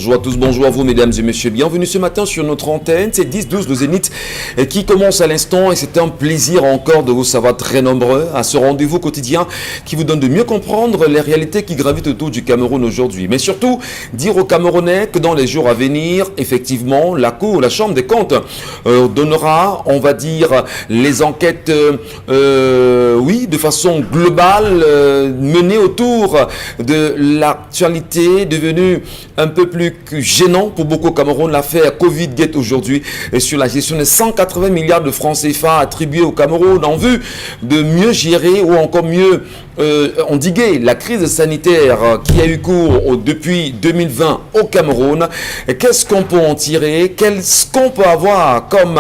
Bonjour à tous, bonjour à vous mesdames et messieurs. Bienvenue ce matin sur notre antenne. C'est 10-12 le Zénith qui commence à l'instant et c'est un plaisir encore de vous savoir très nombreux à ce rendez-vous quotidien qui vous donne de mieux comprendre les réalités qui gravitent autour du Cameroun aujourd'hui. Mais surtout, dire aux Camerounais que dans les jours à venir, effectivement, la Cour, la Chambre des comptes donnera, on va dire, les enquêtes, oui, de façon globale, menées autour de l'actualité devenue un peu plus gênant pour beaucoup au Cameroun, l'affaire Covid-Gate aujourd'hui sur la gestion de 180 milliards de francs CFA attribués au Cameroun en vue de mieux gérer ou encore mieux endiguer la crise sanitaire qui a eu cours depuis 2020 au Cameroun. Qu'est-ce qu'on peut en tirer? Qu'est-ce qu'on peut avoir comme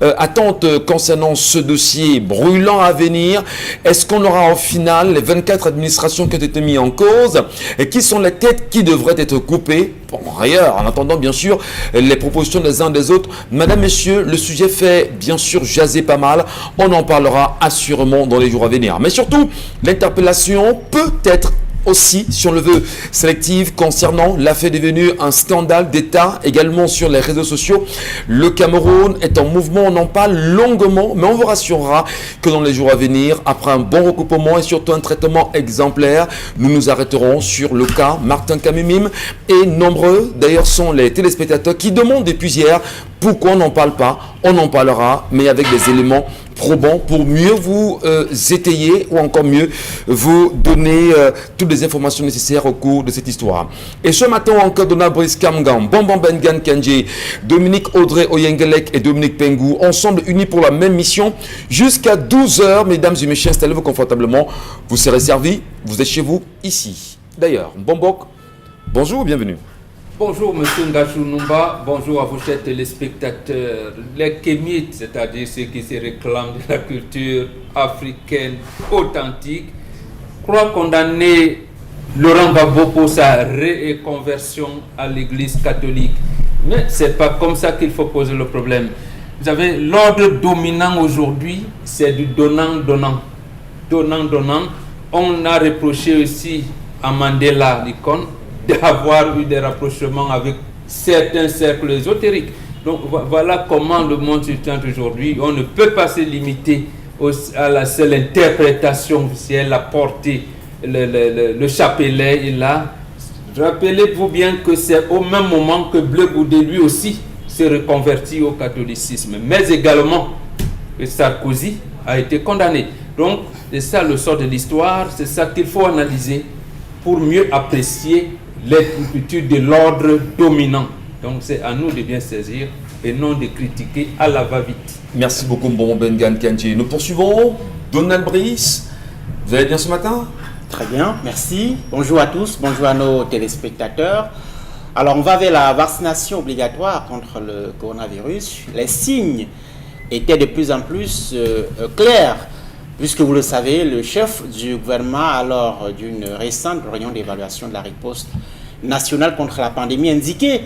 attente concernant ce dossier brûlant à venir? Est-ce qu'on aura au final les 24 administrations qui ont été mises en cause? Et qui sont les têtes qui devraient être coupées? Bon, ailleurs, en attendant bien sûr les propositions des uns des autres. Madame, messieurs, le sujet fait bien sûr jaser pas mal. On en parlera assurément dans les jours à venir. Mais surtout, l'interpellation peut être aussi, si on le veut, sélective concernant l'affaire devenue un scandale d'État également sur les réseaux sociaux. Le Cameroun est en mouvement, on en parle longuement, mais on vous rassurera que dans les jours à venir, après un bon recoupement et surtout un traitement exemplaire, nous nous arrêterons sur le cas Martin Kamimim et nombreux d'ailleurs sont les téléspectateurs qui demandent depuis hier pourquoi on n'en parle pas. On en parlera, mais avec des éléments probants pour mieux vous étayer ou encore mieux vous donner toutes les informations nécessaires au cours de cette histoire. Et ce matin encore, Donald Brice Kamgan, Bonbon Bengan Kanji, Dominique Audrey Oyengelek et Dominique Pengou, ensemble unis pour la même mission jusqu'à 12h. Mesdames et messieurs, installez-vous confortablement. Vous serez servis, vous êtes chez vous, ici. D'ailleurs, Bombok, bonjour, bienvenue. Bonjour Monsieur Ngachou Numba, bonjour à vos chers téléspectateurs. Les Kémites, c'est-à-dire ceux qui se réclament de la culture africaine authentique, croient condamner Laurent Gbagbo pour sa réconversion à l'église catholique. Mais ce n'est pas comme ça qu'il faut poser le problème. Vous savez, l'ordre dominant aujourd'hui, c'est du donnant-donnant. Donnant-donnant. On a reproché aussi à Mandela, l'icône, d'avoir eu des rapprochements avec certains cercles ésotériques. Donc voilà comment le monde se tient aujourd'hui. On ne peut pas se limiter à la seule interprétation officielle, la portée, le chapelet est là. Rappelez-vous bien que c'est au même moment que Bleu Goudé lui aussi s'est reconverti au catholicisme, mais également que Sarkozy a été condamné. Donc c'est ça le sort de l'histoire, c'est ça qu'il faut analyser pour mieux apprécier l'attitude de l'ordre dominant. Donc c'est à nous de bien saisir et non de critiquer à la va-vite. Merci beaucoup Mbon Bengan Kanji. Nous poursuivons. Donald Brice, vous allez bien ce matin? Très bien, merci. Bonjour à tous, bonjour à nos téléspectateurs. Alors on va vers la vaccination obligatoire contre le coronavirus. Les signes étaient de plus en plus clairs. Puisque vous le savez, le chef du gouvernement, lors d'une récente réunion d'évaluation de la riposte nationale contre la pandémie, indiquait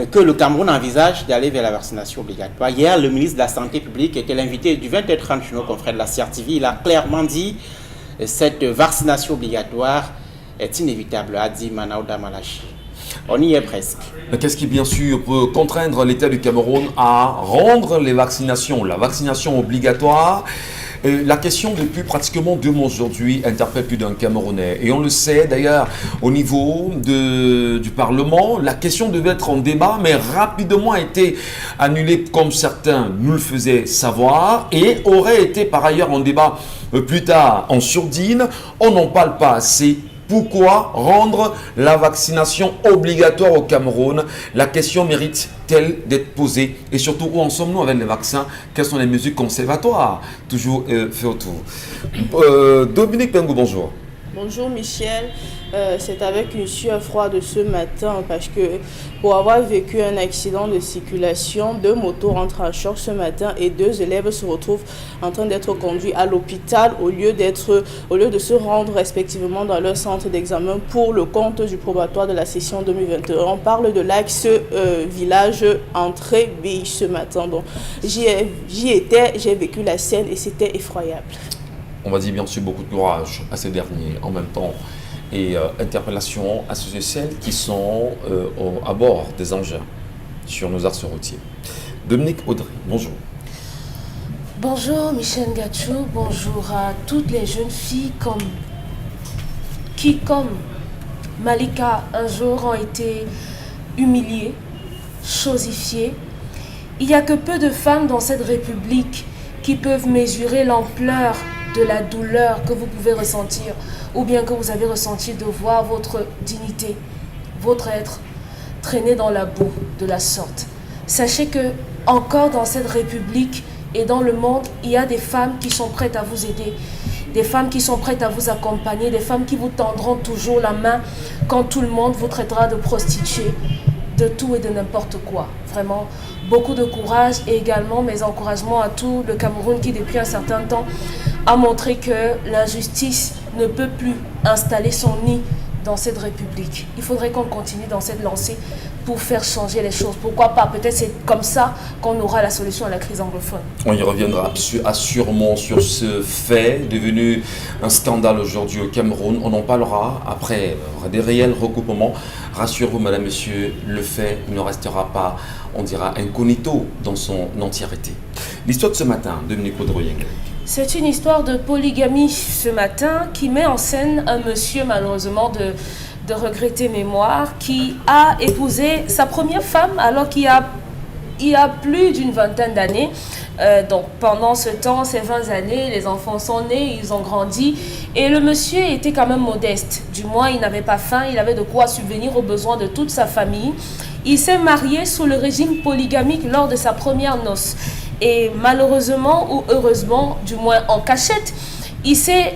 que le Cameroun envisage d'aller vers la vaccination obligatoire. Hier, le ministre de la Santé publique était l'invité du 20h30 chez nos confrères de la CRTV. Il a clairement dit que cette vaccination obligatoire est inévitable, a dit Manaouda Malachi. On y est presque. Qu'est-ce qui, bien sûr, peut contraindre l'État du Cameroun à rendre la vaccination obligatoire? La question depuis pratiquement 2 mois aujourd'hui interpelle plus d'un Camerounais. Et on le sait d'ailleurs au niveau du Parlement, la question devait être en débat, mais rapidement a été annulée comme certains nous le faisaient savoir et aurait été par ailleurs en débat plus tard en sourdine. On n'en parle pas assez. Pourquoi rendre la vaccination obligatoire au Cameroun? La question mérite-t-elle d'être posée? Et surtout, où en sommes-nous avec les vaccins? Quelles sont les mesures conservatoires toujours fait autour? Dominique Pengou, bonjour. Bonjour Michel, c'est avec une sueur froide ce matin parce que pour avoir vécu un accident de circulation, 2 motos rentrent en choc ce matin et 2 élèves se retrouvent en train d'être conduits à l'hôpital au lieu de se rendre respectivement dans leur centre d'examen pour le compte du probatoire de la session 2021. On parle de l'axe village entrée Biche ce matin. Donc j'y étais, j'ai vécu la scène et c'était effroyable. On va dire bien sûr beaucoup de courage à ces derniers. En même temps, et interpellations à ceux et celles qui sont à bord des engins sur nos axes routiers. Dominique Audrey, bonjour. Bonjour Michel Gachou, bonjour à toutes les jeunes filles qui, comme Malika, un jour ont été humiliées, chosifiées. Il n'y a que peu de femmes dans cette République qui peuvent mesurer l'ampleur de la douleur que vous pouvez ressentir ou bien que vous avez ressenti de voir votre dignité, votre être traîné dans la boue de la sorte. Sachez que encore dans cette République et dans le monde, il y a des femmes qui sont prêtes à vous aider, des femmes qui sont prêtes à vous accompagner, des femmes qui vous tendront toujours la main quand tout le monde vous traitera de prostituée, de tout et de n'importe quoi. Vraiment, beaucoup de courage et également mes encouragements à tout le Cameroun qui depuis un certain temps a montré que l'injustice ne peut plus installer son nid dans cette République. Il faudrait qu'on continue dans cette lancée pour faire changer les choses. Pourquoi pas? Peut-être c'est comme ça qu'on aura la solution à la crise anglophone. On y reviendra assurément sur ce fait devenu un scandale aujourd'hui au Cameroun. On en parlera après des réels recoupements. Rassurez-vous, madame, monsieur, le fait ne restera pas, on dira, incognito dans son entièreté. L'histoire de ce matin, Dominique Audrey. C'est une histoire de polygamie ce matin qui met en scène un monsieur malheureusement de regrettée mémoire qui a épousé sa première femme alors qu'il y a plus d'une vingtaine d'années. Donc pendant ce temps, ces 20 années, les enfants sont nés, ils ont grandi et le monsieur était quand même modeste. Du moins, il n'avait pas faim, il avait de quoi subvenir aux besoins de toute sa famille. Il s'est marié sous le régime polygamique lors de sa première noce. Et malheureusement ou heureusement, du moins en cachette, il s'est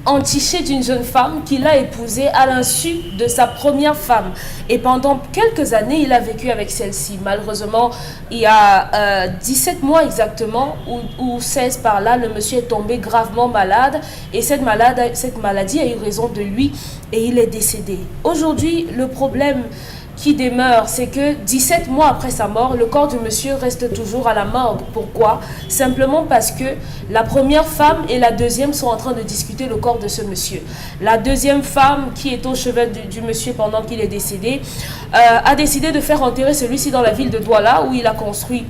entiché d'une jeune femme qu'il a épousée à l'insu de sa première femme. Et pendant quelques années, il a vécu avec celle-ci. Malheureusement, il y a 17 mois exactement, ou 16 par là, le monsieur est tombé gravement malade. Et cette maladie a eu raison de lui et il est décédé. Aujourd'hui, le problème qui demeure, c'est que 17 mois après sa mort, le corps du monsieur reste toujours à la morgue. Pourquoi? Simplement parce que la première femme et la deuxième sont en train de discuter le corps de ce monsieur. La deuxième femme, qui est au chevet du monsieur pendant qu'il est décédé, a décidé de faire enterrer celui-ci dans la ville de Douala, où il a construit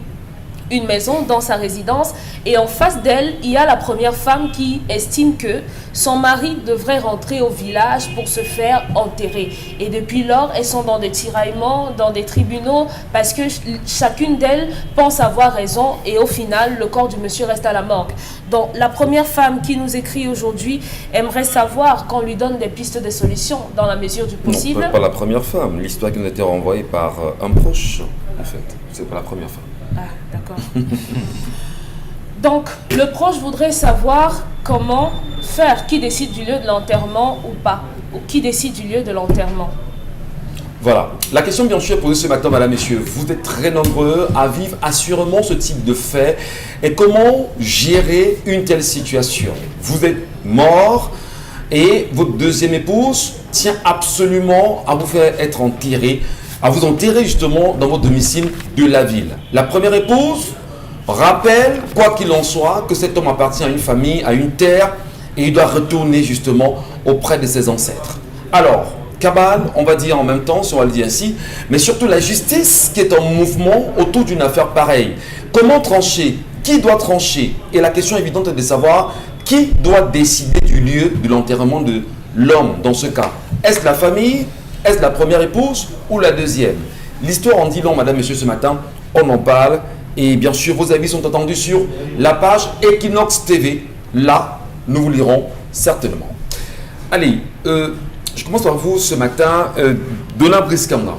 une maison dans sa résidence, et en face d'elle, il y a la première femme qui estime que son mari devrait rentrer au village pour se faire enterrer. Et depuis lors, elles sont dans des tiraillements, dans des tribunaux, parce que chacune d'elles pense avoir raison, et au final, le corps du monsieur reste à la morgue. Donc, la première femme qui nous écrit aujourd'hui aimerait savoir qu'on lui donne des pistes de solutions dans la mesure du possible. Non, pas la première femme. L'histoire qui nous a été renvoyée par un proche, en fait. C'est pas la première femme. Ah, d'accord. Donc, le proche voudrait savoir comment faire, qui décide du lieu de l'enterrement ou pas, ou qui décide du lieu de l'enterrement. Voilà. La question bien sûr est posée ce matin, madame, messieurs. Vous êtes très nombreux à vivre assurément ce type de fait. Et comment gérer une telle situation? Vous êtes mort et votre deuxième épouse tient absolument à vous faire être enterré, à vous enterrer justement dans votre domicile de la ville. La première épouse rappelle, quoi qu'il en soit, que cet homme appartient à une famille, à une terre, et il doit retourner justement auprès de ses ancêtres. Alors, cabale, on va dire en même temps, si on va le dire ainsi, mais surtout la justice qui est en mouvement autour d'une affaire pareille. Comment trancher? Qui doit trancher? Et la question évidente est de savoir qui doit décider du lieu de l'enterrement de l'homme dans ce cas. Est-ce la famille? Est-ce la première épouse ou la deuxième? L'histoire en dit long, madame, monsieur, ce matin, on en parle. Et bien sûr, vos avis sont entendus sur la page Equinox TV. Là, nous vous lirons certainement. Allez, je commence par vous ce matin. Donna Briskanda.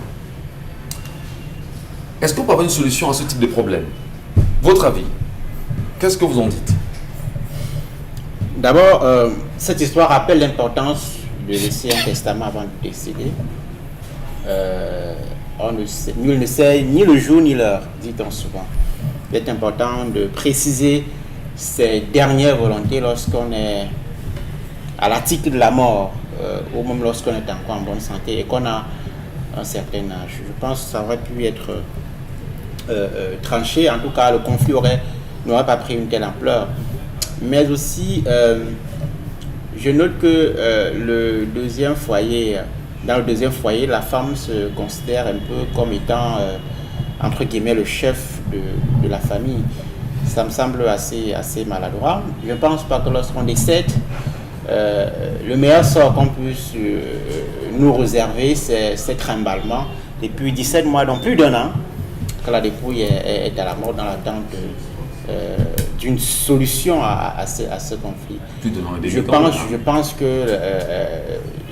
Est-ce qu'on peut avoir une solution à ce type de problème? Votre avis? Qu'est-ce que vous en dites? D'abord, cette histoire rappelle l'importance de laisser un testament avant de décéder. Nul ne sait ni le jour ni l'heure, dit-on souvent. Il est important de préciser ses dernières volontés lorsqu'on est à l'article de la mort, ou même lorsqu'on est encore en bonne santé et qu'on a un certain âge. Je pense que ça aurait pu être tranché. En tout cas, le conflit n'aurait pas pris une telle ampleur. Mais aussi, je note que le deuxième foyer, dans le deuxième foyer, la femme se considère un peu comme étant, entre guillemets, le chef de la famille. Ça me semble assez maladroit. Je ne pense pas que lorsqu'on décède, le meilleur sort qu'on puisse nous réserver, c'est trimballement. Depuis 17 mois, donc plus d'1 an, que la dépouille est à la mort dans l'attente d'une solution à ce conflit. Je pense que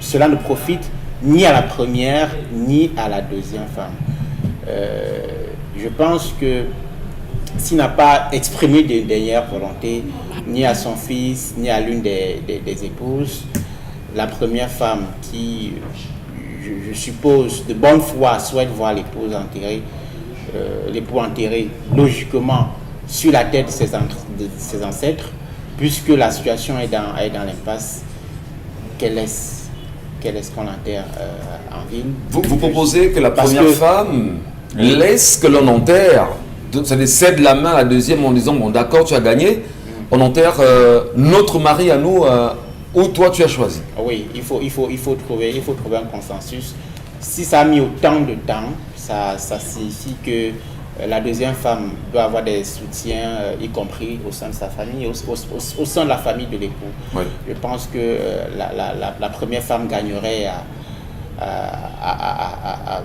cela ne profite ni à la première ni à la deuxième femme. Je pense que s'il n'a pas exprimé de dernière volonté, ni à son fils, ni à l'une des épouses, la première femme qui, je suppose, de bonne foi souhaite voir l'époux enterré logiquement sur la tête de ses ancêtres, puisque la situation est dans l'impasse, qu'elle laisse qu'on l'enterre en ville. Vous proposez que la première femme laisse que l'on enterre, ça cède la main à la deuxième en disant bon d'accord, tu as gagné, on enterre notre mari à nous où toi tu as choisi. Oui, il faut trouver un consensus. Si ça a mis autant de temps, ça signifie que la deuxième femme doit avoir des soutiens, y compris au sein de sa famille, au sein de la famille de l'époux. Oui. Je pense que la première femme gagnerait à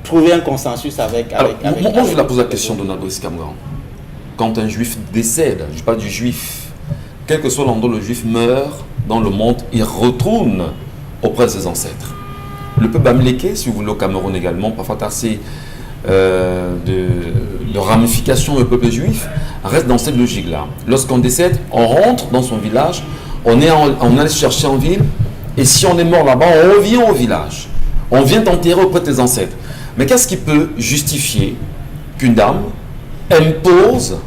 trouver un consensus avec... Moi, je vais la poser la question de Nabris Kamgan. Quand un juif décède, je parle du juif, quel que soit l'endroit où le juif meurt dans le monde, il retourne auprès de ses ancêtres. Le peuple amléké, si vous voulez au Cameroun également, parfois assez de ramifications au peuple juif, reste dans cette logique-là. Lorsqu'on décède, on rentre dans son village, on allait se chercher en ville, et si on est mort là-bas, on revient au village. On vient t'enterrer auprès de tes ancêtres. Mais qu'est-ce qui peut justifier qu'une dame impose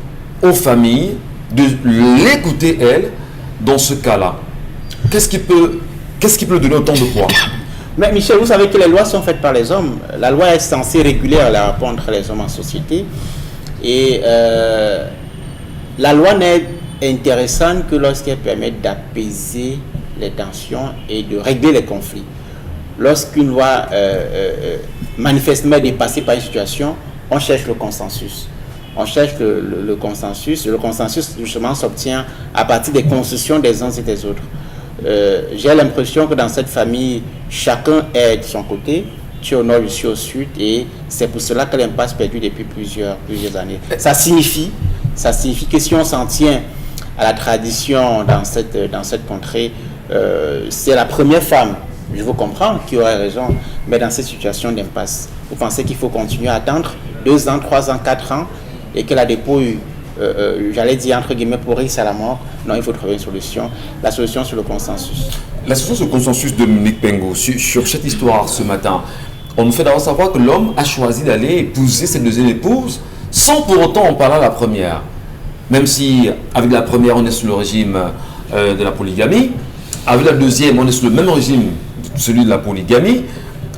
aux familles de l'écouter, elle, dans ce cas-là? Qu'est-ce qui peut donner autant de poids? Mais Michel, vous savez que les lois sont faites par les hommes. La loi est censée réguler les rapports entre les hommes en société. Et la loi n'est intéressante que lorsqu'elle permet d'apaiser les tensions et de régler les conflits. Lorsqu'une loi manifestement est dépassée par une situation, on cherche le consensus. On cherche le consensus. Le consensus, justement, s'obtient à partir des concessions des uns et des autres. J'ai l'impression que dans cette famille, chacun est de son côté. Tu es au nord, je suis au sud. Et c'est pour cela que l'impasse perdue depuis plusieurs années. Ça signifie que si on s'en tient à la tradition dans cette contrée, c'est la première femme, je vous comprends, qui aurait raison, mais dans cette situation d'impasse, vous pensez qu'il faut continuer à attendre 2 ans, 3 ans, 4 ans et que la dépouille, j'allais dire entre guillemets, pourrisse à la mort? Non, il faut trouver une solution. La solution, c'est le consensus. La solution, c'est le consensus de Dominique Pengo. Sur cette histoire ce matin, on nous fait d'abord savoir que l'homme a choisi d'aller épouser cette deuxième épouse sans pour autant en parler à la première. Même si, avec la première, on est sous le régime de la polygamie, avec la deuxième, on est sous le même régime, celui de la polygamie.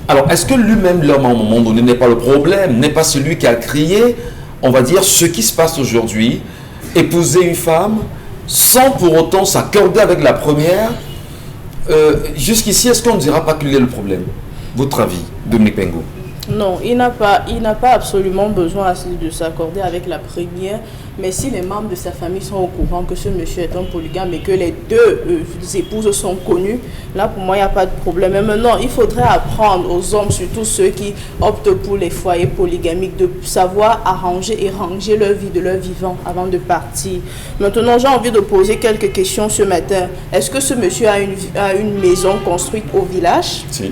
Alors, est-ce que lui-même, l'homme, à un moment donné, n'est pas le problème, n'est pas celui qui a créé, on va dire, ce qui se passe aujourd'hui, épouser une femme sans pour autant s'accorder avec la première? Jusqu'ici, est-ce qu'on ne dira pas qu'il est le problème? Votre avis, Dominique Pengo? Non, il n'a pas absolument besoin de s'accorder avec la première, mais si les membres de sa famille sont au courant que ce monsieur est un polygame et que les deux épouses sont connues, là pour moi il n'y a pas de problème. Mais maintenant, il faudrait apprendre aux hommes, surtout ceux qui optent pour les foyers polygamiques, de savoir arranger et ranger leur vie de leur vivant avant de partir. Maintenant, j'ai envie de poser quelques questions ce matin. Est-ce que ce monsieur a une maison construite au village? Si.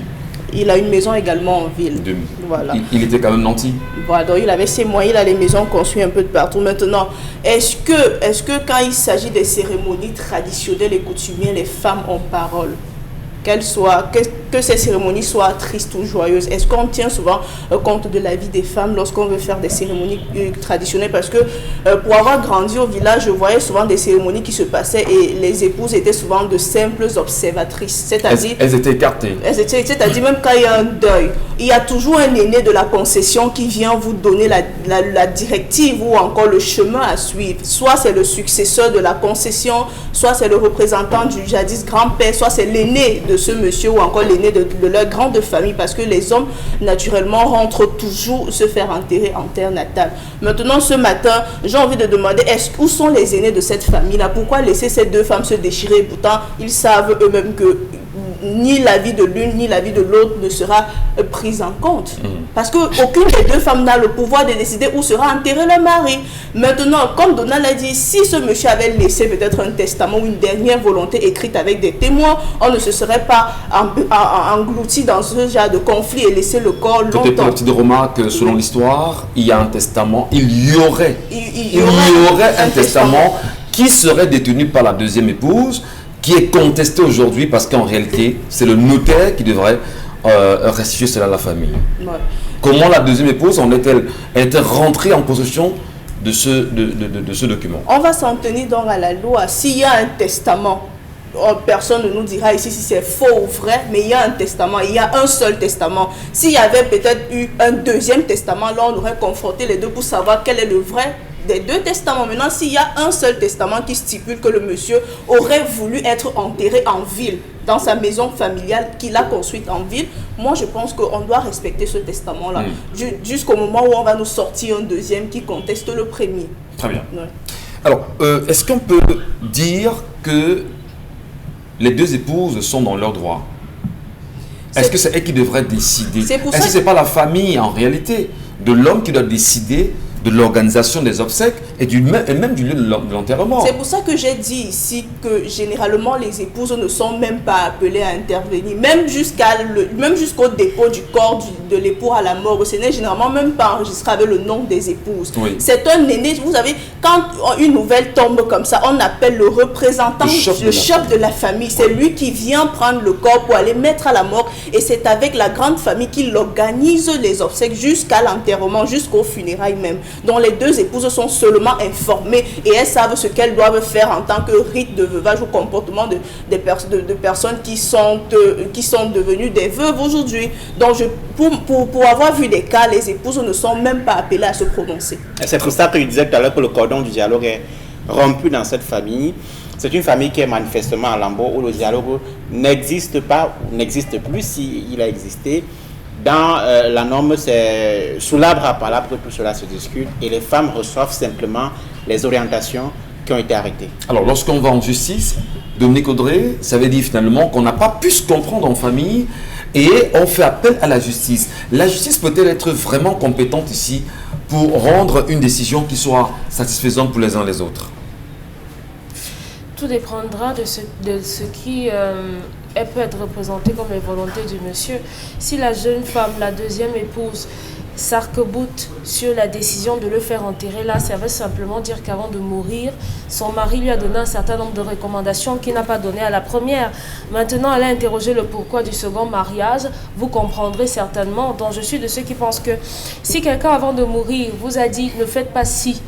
Il a une maison également en ville. Voilà. Il était quand même nanti. Voilà, donc il avait ses moyens, il a les maisons construites un peu de partout. Maintenant, est-ce que quand il s'agit des cérémonies traditionnelles et coutumières, les femmes ont parole? Que ces cérémonies soient tristes ou joyeuses. Est-ce qu'on tient souvent compte de la vie des femmes lorsqu'on veut faire des cérémonies traditionnelles? Parce que pour avoir grandi au village, je voyais souvent des cérémonies qui se passaient et les épouses étaient souvent de simples observatrices. C'est-à-dire, elles étaient écartées. C'est-à-dire même quand il y a un deuil, il y a toujours un aîné de la concession qui vient vous donner la directive ou encore le chemin à suivre. Soit c'est le successeur de la concession, soit c'est le représentant du jadis grand-père, soit c'est l'aîné de ce monsieur ou encore l'aîné de leur grande famille, parce que les hommes, naturellement, rentrent toujours se faire enterrer en terre natale. Maintenant, ce matin, j'ai envie de demander, où sont les aînés de cette famille-là? Pourquoi laisser ces deux femmes se déchirer? Pourtant, ils savent eux-mêmes que ni la vie de l'une ni la vie de l'autre ne sera prise en compte. Parce qu'aucune des deux femmes n'a le pouvoir de décider où sera enterré le mari. Maintenant, comme Donald a dit, si ce monsieur avait laissé peut-être un testament ou une dernière volonté écrite avec des témoins, on ne se serait pas englouti dans ce genre de conflit et laissé le corps longtemps. Peut-être une petite remarque, selon l'histoire, il y a un testament, il y aurait un testament qui serait détenu par la deuxième épouse, qui est contesté aujourd'hui parce qu'en réalité, c'est le notaire qui devrait restituer cela à la famille. Ouais. Comment la deuxième épouse en est-elle rentrée en possession de ce document? On va s'en tenir donc à la loi. S'il y a un testament, personne ne nous dira ici si c'est faux ou vrai, mais il y a un testament, il y a un seul testament. S'il y avait peut-être eu un deuxième testament, là on aurait confronté les deux pour savoir quel est le vrai des deux testaments. Maintenant, s'il y a un seul testament qui stipule que le monsieur aurait voulu être enterré en ville, dans sa maison familiale qu'il a construite en ville, moi je pense qu'on doit respecter ce testament-là, jusqu'au moment où on va nous sortir un deuxième qui conteste le premier. Très bien. Ouais. Alors, est-ce qu'on peut dire que les deux épouses sont dans leurs droits? Est-ce que c'est elles qui devraient décider? Est-ce que ce n'est pas la famille en réalité de l'homme qui doit décider de l'organisation des obsèques et même du lieu de l'enterrement? C'est pour ça que j'ai dit ici que généralement les épouses ne sont même pas appelées à intervenir, même jusqu'au dépôt du corps de l'époux à la mort. Ce n'est généralement même pas enregistré avec le nom des épouses. Oui. C'est un aîné. Vous savez, quand une nouvelle tombe comme ça, on appelle le représentant, le chef de la famille. C'est lui qui vient prendre le corps pour aller mettre à la mort, et c'est avec la grande famille qu'il organise les obsèques jusqu'à l'enterrement, jusqu'aux funérailles même. Dont les deux épouses sont seulement informées et elles savent ce qu'elles doivent faire en tant que rite de veuvage ou comportement de personnes qui sont devenues des veuves aujourd'hui. Donc pour avoir vu des cas, les épouses ne sont même pas appelées à se prononcer. C'est pour ça que je disais tout à l'heure que le cordon du dialogue est rompu dans cette famille. C'est une famille qui est manifestement en lambeaux, où le dialogue n'existe pas ou n'existe plus s'il a existé. Dans la norme, c'est sous l'arbre à palabre que tout cela se discute et les femmes reçoivent simplement les orientations qui ont été arrêtées. Alors, lorsqu'on va en justice, Dominique Audrey, ça veut dire finalement qu'on n'a pas pu se comprendre en famille et on fait appel à la justice. La justice peut-elle être vraiment compétente ici pour rendre une décision qui soit satisfaisante pour les uns et les autres? Tout dépendra de ce qui elle peut être représentée comme les volontés du monsieur. Si la jeune femme, la deuxième épouse, s'arc-boute sur la décision de le faire enterrer, là, ça veut simplement dire qu'avant de mourir, son mari lui a donné un certain nombre de recommandations qu'il n'a pas donné à la première. Maintenant, elle a interrogé le pourquoi du second mariage. Vous comprendrez certainement. Donc, je suis de ceux qui pensent que si quelqu'un, avant de mourir, vous a dit « ne faites pas ci »,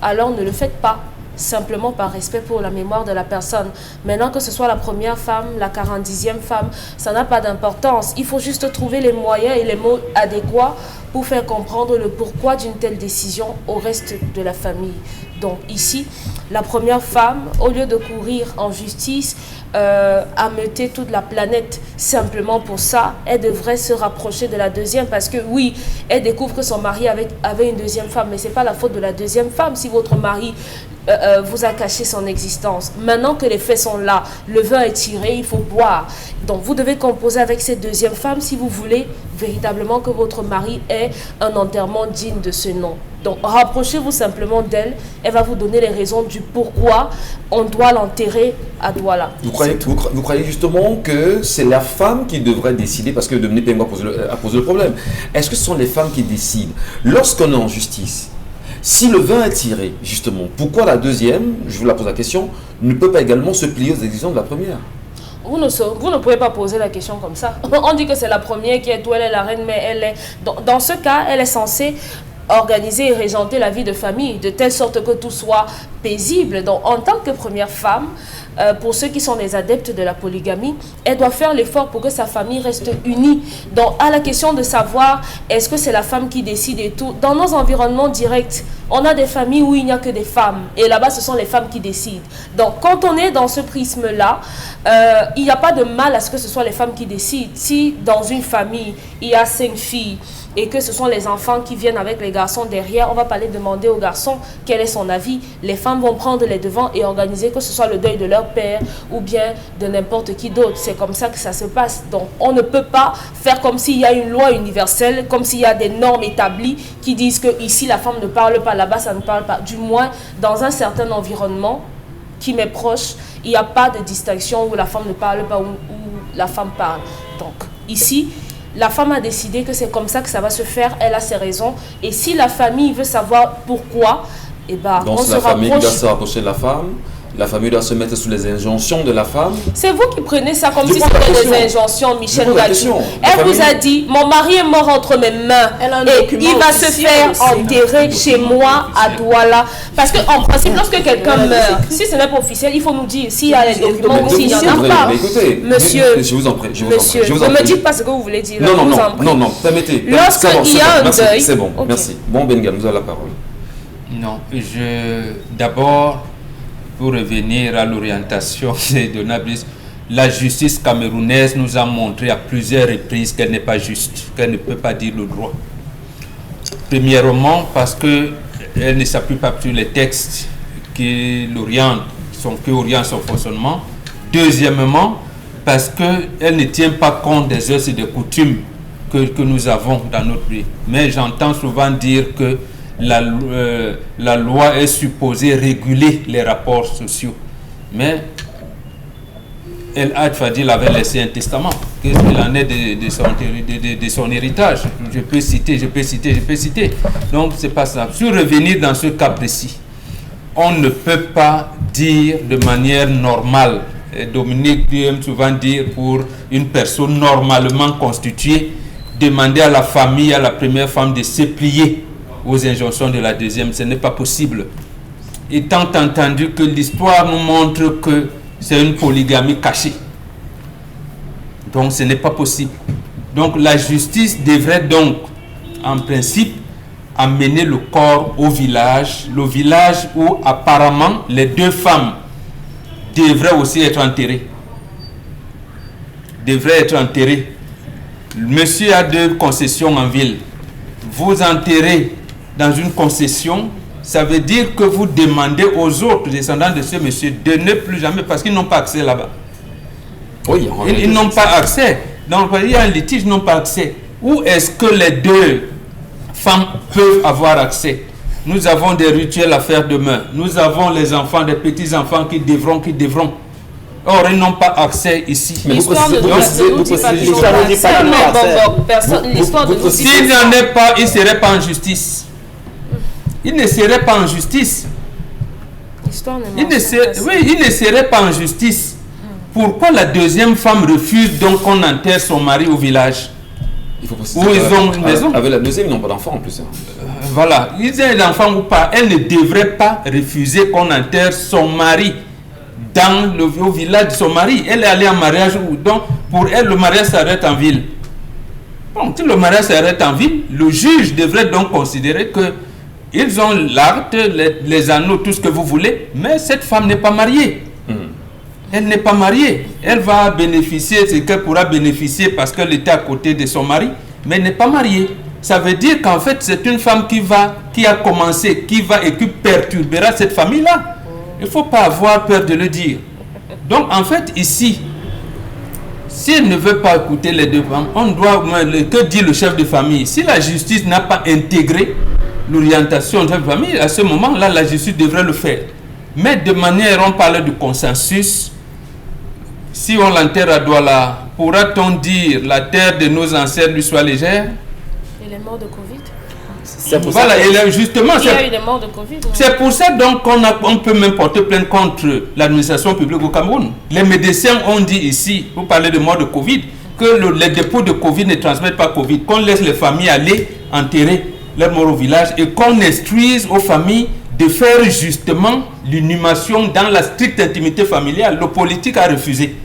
alors ne le faites pas. Simplement par respect pour la mémoire de la personne. Maintenant, que ce soit la première femme, la 40e femme, ça n'a pas d'importance. Il faut juste trouver les moyens et les mots adéquats pour faire comprendre le pourquoi d'une telle décision au reste de la famille. Donc ici, la première femme, au lieu de courir en justice, ameuter toute la planète simplement pour ça, elle devrait se rapprocher de la deuxième, parce que oui, elle découvre que son mari avait une deuxième femme, mais ce n'est pas la faute de la deuxième femme si votre mari vous a caché son existence. Maintenant que les faits sont là, le vin est tiré, il faut boire. Donc vous devez composer avec cette deuxième femme si vous voulez véritablement que votre mari ait un enterrement digne de ce nom. Donc rapprochez-vous simplement d'elle, elle va vous donner les raisons du pourquoi on doit l'enterrer à Douala. Vous croyez justement que c'est la femme qui devrait décider, parce que Dominique Pengwa a posé le problème. Est-ce que ce sont les femmes qui décident? Lorsqu'on est en justice, si le vin est tiré, justement, pourquoi la deuxième, je vous la pose la question, ne peut pas également se plier aux exigences de la première? Vous ne pouvez pas poser la question comme ça. On dit que c'est la première qui est où, elle est la reine, mais elle est... Dans ce cas, elle est censée organiser et régenter la vie de famille, de telle sorte que tout soit paisible. Donc, en tant que première femme, pour ceux qui sont des adeptes de la polygamie, elle doit faire l'effort pour que sa famille reste unie. Donc, à la question de savoir, est-ce que c'est la femme qui décide et tout, dans nos environnements directs, on a des familles où il n'y a que des femmes. Et là-bas, ce sont les femmes qui décident. Donc, quand on est dans ce prisme-là, il n'y a pas de mal à ce que ce soit les femmes qui décident. Si dans une famille, il y a 5 filles, et que ce sont les enfants qui viennent avec les garçons derrière, on va pas aller demander aux garçons quel est son avis. Les femmes vont prendre les devants et organiser que ce soit le deuil de leur père ou bien de n'importe qui d'autre. C'est comme ça que ça se passe. Donc, on ne peut pas faire comme s'il y a une loi universelle, comme s'il y a des normes établies qui disent que ici la femme ne parle pas, là-bas ça ne parle pas. Du moins, dans un certain environnement qui m'est proche, il n'y a pas de distinction où la femme ne parle pas, où la femme parle. Donc, ici, la femme a décidé que c'est comme ça que ça va se faire, elle a ses raisons. Et si la famille veut savoir pourquoi, eh ben, donc c'est la famille qui doit se rapprocher de la femme, la famille doit se mettre sous les injonctions de la femme. C'est vous qui prenez ça comme si c'était des injonctions, Michel Gadjou. Elle vous a dit, mon mari est mort entre mes mains et il va se faire enterrer chez moi à Douala. Parce qu'en principe, lorsque quelqu'un meurt, si ce n'est pas officiel, il faut nous dire s'il y a des documents ou s'il n'y en a pas. Écoutez, monsieur, je vous en prie, monsieur, ne me dites pas ce que vous voulez dire. Non, permettez. Lorsqu'il y a un deuil... C'est bon, merci. Bon, Bengam, vous avez la parole. Non, d'abord, pour revenir à l'orientation de Donablis, la justice camerounaise nous a montré à plusieurs reprises qu'elle n'est pas juste, qu'elle ne peut pas dire le droit. Premièrement, parce qu'elle ne s'appuie pas sur les textes qui orientent son fonctionnement. Deuxièmement, parce qu'elle ne tient pas compte des us et des coutumes que nous avons dans notre pays. Mais j'entends souvent dire que la loi est supposée réguler les rapports sociaux. Mais El Hadj Fadil avait laissé un testament. Qu'est-ce qu'il en est de son héritage? Je peux citer. Donc, c'est pas ça. Sur revenir dans ce cas précis, on ne peut pas dire de manière normale. Et Dominique aime souvent dire pour une personne normalement constituée, demander à la famille, à la première femme de se plier aux injonctions de la deuxième, ce n'est pas possible. Étant entendu que l'histoire nous montre que c'est une polygamie cachée. Donc ce n'est pas possible. Donc la justice devrait donc, en principe, amener le corps au village, le village où apparemment les 2 femmes devraient aussi être enterrées. Monsieur a 2 concessions en ville. Vous enterrez dans une concession, ça veut dire que vous demandez aux autres descendants de ce monsieur de ne plus jamais, parce qu'ils n'ont pas accès là-bas. Oui, ils n'ont pas accès. Donc, il y a un litige, ils n'ont pas accès. Où est-ce que les 2 femmes peuvent avoir accès? Nous avons des rituels à faire demain. Nous avons les enfants, des petits-enfants qui devront. Or, ils n'ont pas accès ici. Mais l'histoire de nous dit pas toujours. S'il n'y en a pas, il ne serait pas en justice. Il ne serait pas en justice. Il ne serait pas en justice. Pourquoi la deuxième femme refuse donc qu'on enterre son mari au village? Il faut préciser où ils ont une maison. Avec la deuxième, ils n'ont pas d'enfant en plus. Voilà, ils ont un enfant ou pas. Elle ne devrait pas refuser qu'on enterre son mari au village de son mari. Elle est allée en mariage. Donc, pour elle, le mariage s'arrête en ville. Bon, si le mariage s'arrête en ville, le juge devrait donc considérer que ils ont l'acte, les anneaux, tout ce que vous voulez, mais cette femme n'est pas mariée. Elle n'est pas mariée. Elle va bénéficier ce qu'elle pourra bénéficier parce qu'elle était à côté de son mari, mais elle n'est pas mariée. Ça veut dire qu'en fait, c'est une femme qui a commencé, qui va et qui perturbera cette famille-là. Il ne faut pas avoir peur de le dire. Donc, en fait, ici, si elle ne veut pas écouter les 2 femmes, on doit, que dit le chef de famille? Si la justice n'a pas intégré l'orientation de la famille, à ce moment-là, la justice devrait le faire. Mais de manière, on parle de consensus. Si on l'enterre à Douala, pourra-t-on dire la terre de nos ancêtres lui soit légère? Il est mort de Covid. Voilà, et justement, il y a eu des morts de Covid. C'est pour ça donc qu'on peut même porter plainte contre l'administration publique au Cameroun. Les médecins ont dit ici, vous parlez de morts de Covid, que les dépôts de Covid ne transmettent pas Covid, qu'on laisse les familles aller enterrer leur mort au village et qu'on instruise aux familles de faire justement l'inhumation dans la stricte intimité familiale. Le politique a refusé.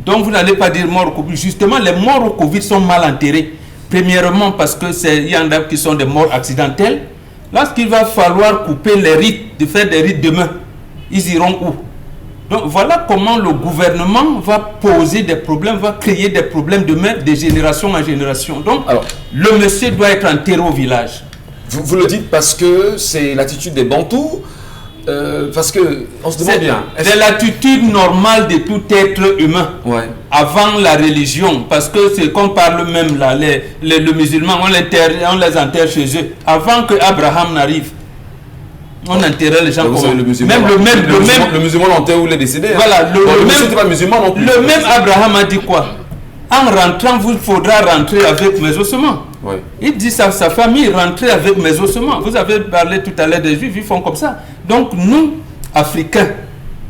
Donc vous n'allez pas dire mort au Covid. Justement, les morts au Covid sont mal enterrés. Premièrement parce qu'il y en a qui sont des morts accidentelles. Lorsqu'il va falloir couper les rites, de faire des rites demain, ils iront où? Donc voilà comment le gouvernement va poser des problèmes, va créer des problèmes demain de génération en génération. Donc alors, le monsieur doit être enterré au village. Vous le dites parce que c'est l'attitude des Bantous, parce que on se demande bien. C'est l'attitude normale de tout être humain avant la religion, parce que c'est qu'on parle même là, les musulmans, on les enterre chez eux. Avant que Abraham n'arrive, on enterrait les gens comme le musulman. Le musulman l'enterre où il est décédé. Voilà, le même Abraham a dit quoi? En rentrant, vous faudra rentrer avec mes ossements. Ouais. Il dit ça à sa famille, rentrez avec mes ossements. Vous avez parlé tout à l'heure des Juifs, ils font comme ça. Donc nous, Africains,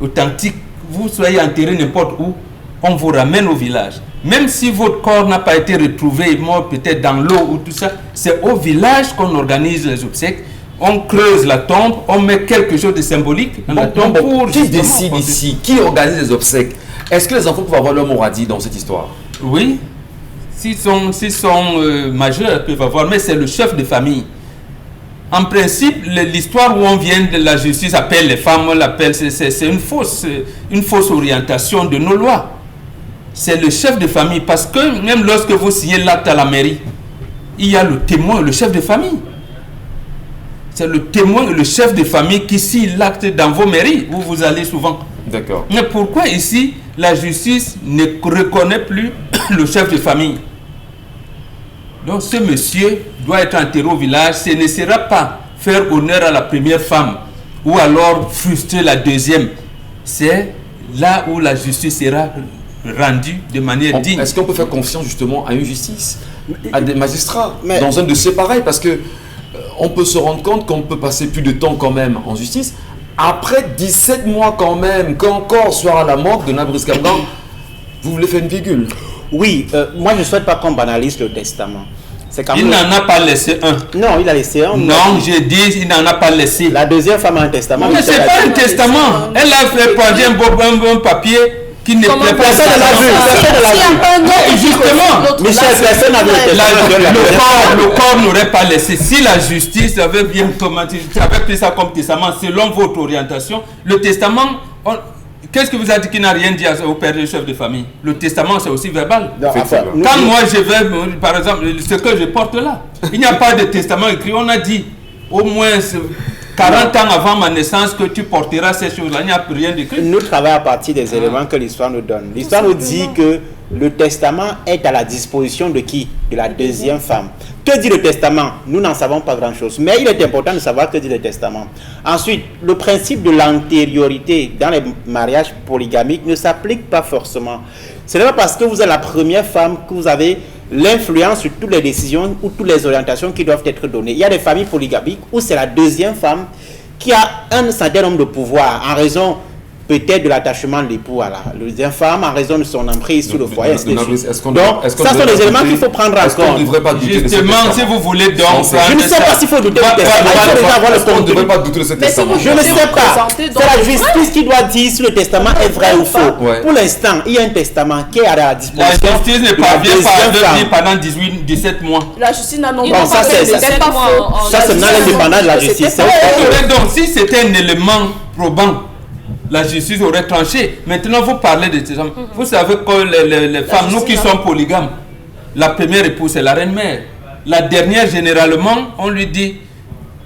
authentiques, vous soyez enterrés n'importe où, on vous ramène au village. Même si votre corps n'a pas été retrouvé, mort peut-être dans l'eau ou tout ça, c'est au village qu'on organise les obsèques. On creuse la tombe, on met quelque chose de symbolique dans la tombe pour... Qui décide ici? Qui organise les obsèques? Est-ce que les enfants peuvent avoir leur mot à dire dans cette histoire? Oui. S'ils sont majeurs, ils peuvent avoir, mais c'est le chef de famille. En principe, l'histoire où on vient de la justice appelle les femmes, on l'appelle, c'est une fausse orientation de nos lois. C'est le chef de famille, parce que même lorsque vous signez l'acte à la mairie, il y a le témoin, le chef de famille. C'est le témoin et le chef de famille qui signe l'acte dans vos mairies, où vous allez souvent. D'accord. Mais pourquoi ici, la justice ne reconnaît plus le chef de famille? Donc ce monsieur doit être enterré au village. Ce ne sera pas faire honneur à la première femme ou alors frustrer la deuxième. C'est là où la justice sera rendue de manière digne. Est-ce qu'on peut faire confiance justement à une justice, à des magistrats, dans un dossier pareil? Parce que on peut se rendre compte qu'on peut passer plus de temps quand même en justice. Après 17 mois quand même, qu'un corps soit à la morgue de Nabrice Kamgan, vous voulez faire une virgule? Oui, moi je ne souhaite pas qu'on banalise le testament. Il n'en a pas laissé un. Non, il a laissé un. Non, je dis, il n'en a pas laissé. La deuxième femme a un testament. Mais ce n'est pas un testament. Elle a fait prendre un bon papier qui ne plaît pas. Personne ne l'a vu. Personne ne l'a vu. Justement, Michel, personne n'a vu le corps n'aurait pas laissé. Si la justice avait bien pris ça comme testament, selon votre orientation, le testament... Qu'est-ce que vous avez dit qui n'a rien dit au père du chef de famille? Le testament, c'est aussi verbal. Non, quand moi je vais, par exemple, ce que je porte là, il n'y a pas de testament écrit. On a dit au moins 40 ans avant ma naissance que tu porteras ces choses-là. Il n'y a plus rien d'écrit. Nous travaillons à partir des éléments que l'histoire nous donne. L'histoire nous dit que le testament est à la disposition de qui? De la deuxième femme. Que dit le testament? Nous n'en savons pas grand-chose. Mais il est important de savoir que dit le testament. Ensuite, le principe de l'antériorité dans les mariages polygamiques ne s'applique pas forcément. Ce n'est pas parce que vous êtes la première femme que vous avez l'influence sur toutes les décisions ou toutes les orientations qui doivent être données. Il y a des familles polygamiques où c'est la deuxième femme qui a un certain nombre de pouvoirs en raison peut-être de l'attachement de l'époux à la deuxième femme, en raison de son emprise sur le foyer. Donc, ça sont des éléments qu'il faut prendre en compte. Justement, si vous voulez donc... Je ne sais pas s'il faut douter du testament. Il faut déjà avoir le On ne devrait pas douter de ce testament. Je ne sais pas. C'est la justice qui doit dire si le testament est vrai ou faux. Pour l'instant, il y a un testament qui est à la disposition. La justice n'est pas bien pendant 17 mois. La justice n'a non pas ça, c'est l'indépendance de la justice. Donc, si c'était un élément probant, la justice aurait tranché. Maintenant, vous parlez de testament. Vous savez que les femmes, nous qui sommes polygames, la première épouse, c'est la reine-mère. La dernière, généralement, on lui dit,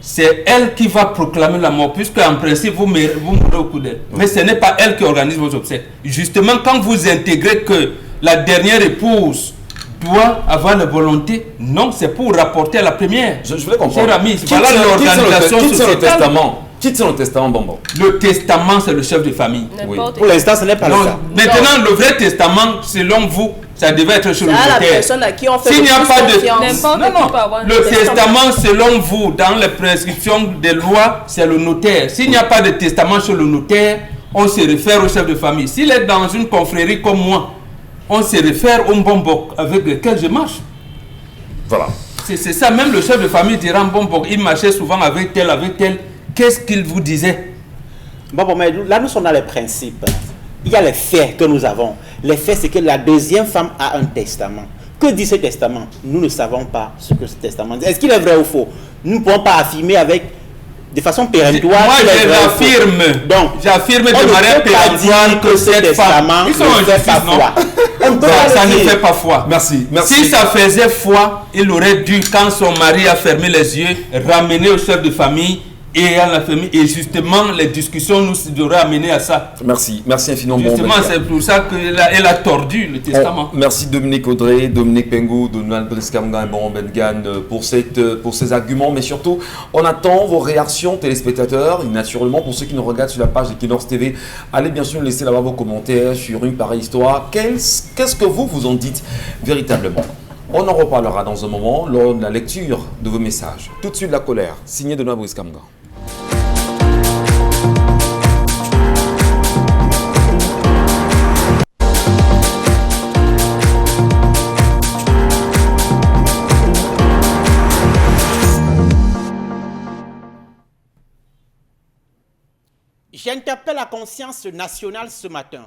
c'est elle qui va proclamer la mort, puisque en principe, vous mourrez au coup d'elle. Mais ce n'est pas elle qui organise vos obsèques. Justement, quand vous intégrez que la dernière épouse doit avoir la volonté, non, c'est pour rapporter à la première. Je voulais comprendre. Cher ami, voilà l'organisation sociétale. Qui tient le testament, Bonbon? Le testament, c'est le chef de famille. Oui. Pour l'instant, ce n'est pas le cas. Maintenant, le vrai testament, selon vous, ça devait être sur le notaire. La personne à qui on fait S'il n'y a pas de... Non. Le testament, selon vous, dans les prescriptions des lois, c'est le notaire. S'il n'y a pas de testament sur le notaire, on se réfère au chef de famille. S'il est dans une confrérie comme moi, on se réfère au Mbombok avec lequel je marche. Voilà. C'est ça, même le chef de famille dira, bon, il marchait souvent avec tel. Qu'est-ce qu'il vous disait? Bon, mais là, nous sommes dans les principes. Il y a les faits que nous avons. Les faits, c'est que la deuxième femme a un testament. Que dit ce testament? Nous ne savons pas ce que ce testament dit. Est-ce qu'il est vrai ou faux? Nous ne pouvons pas affirmer de façon péremptoire. Moi, j'affirme de manière péremptoire que cette femme ne fait pas foi. Ça ne fait pas foi. Merci. Si ça faisait foi, il aurait dû, quand son mari a fermé les yeux, ramener au chef de famille et à la famille. Et justement, les discussions nous auraient amené à ça. Merci infiniment. Justement, c'est pour ça qu'elle a tordu le testament. Merci Dominique Audrey, Dominique Pengou, Donald Briskamga et Bon Bengan pour ces arguments. Mais surtout, on attend vos réactions téléspectateurs. Et naturellement, pour ceux qui nous regardent sur la page de Equinox TV, allez bien sûr laisser là-bas vos commentaires sur une pareille histoire. Qu'est-ce que vous en dites véritablement? On en reparlera dans un moment lors de la lecture de vos messages. Tout de suite, La Colère, signé Donald Briskamga. J'interpelle la conscience nationale ce matin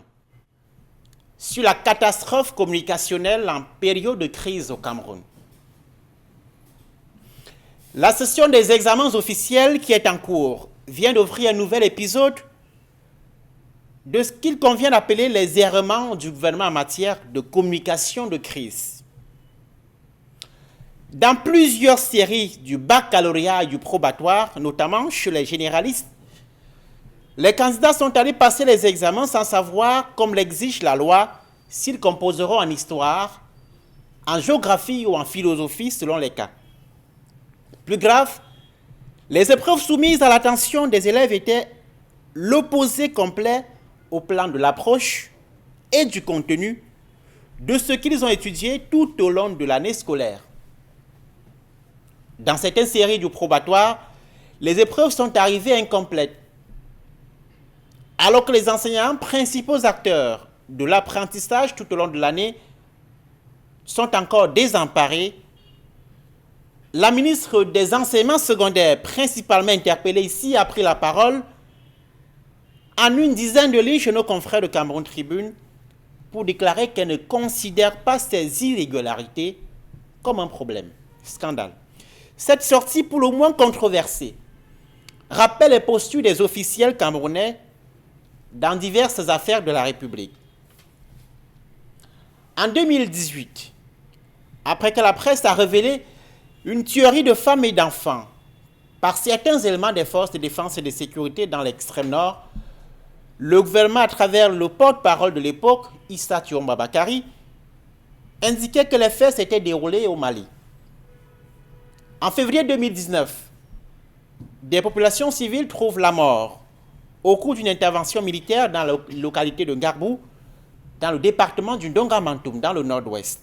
sur la catastrophe communicationnelle en période de crise au Cameroun. La session des examens officiels qui est en cours vient d'offrir un nouvel épisode de ce qu'il convient d'appeler les errements du gouvernement en matière de communication de crise. Dans plusieurs séries du baccalauréat et du probatoire, notamment chez les généralistes, les candidats sont allés passer les examens sans savoir, comme l'exige la loi, s'ils composeront en histoire, en géographie ou en philosophie selon les cas. Plus grave, les épreuves soumises à l'attention des élèves étaient l'opposé complet au plan de l'approche et du contenu de ce qu'ils ont étudié tout au long de l'année scolaire. Dans certaines séries du probatoire, les épreuves sont arrivées incomplètes, alors que les enseignants, principaux acteurs de l'apprentissage tout au long de l'année, sont encore désemparés. La ministre des enseignements secondaires, principalement interpellée ici, a pris la parole en une dizaine de lignes chez nos confrères de Cameroun Tribune pour déclarer qu'elle ne considère pas ces irrégularités comme un problème. Scandale. Cette sortie, pour le moins controversée, rappelle les postures des officiels camerounais dans diverses affaires de la République. En 2018, après que la presse a révélé une tuerie de femmes et d'enfants par certains éléments des forces de défense et de sécurité dans l'extrême nord, le gouvernement, à travers le porte-parole de l'époque, Issa Thiomba Bakari, indiquait que les faits s'étaient déroulés au Mali. En février 2019, des populations civiles trouvent la mort au cours d'une intervention militaire dans la localité de Ngarbou, dans le département du Ndonga-Mantoum, dans le nord-ouest.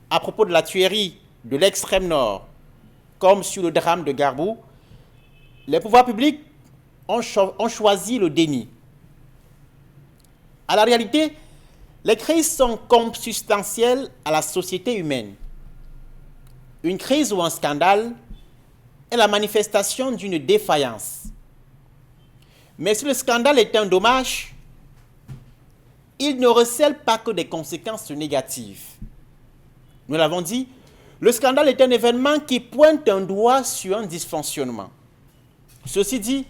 À propos de la tuerie de l'extrême nord, comme sur le drame de Ngarbou, les pouvoirs publics ont choisi le déni. À la réalité, les crises sont consubstantielles à la société humaine. Une crise ou un scandale est la manifestation d'une défaillance. Mais si le scandale est un dommage, il ne recèle pas que des conséquences négatives. Nous l'avons dit, le scandale est un événement qui pointe un doigt sur un dysfonctionnement. Ceci dit,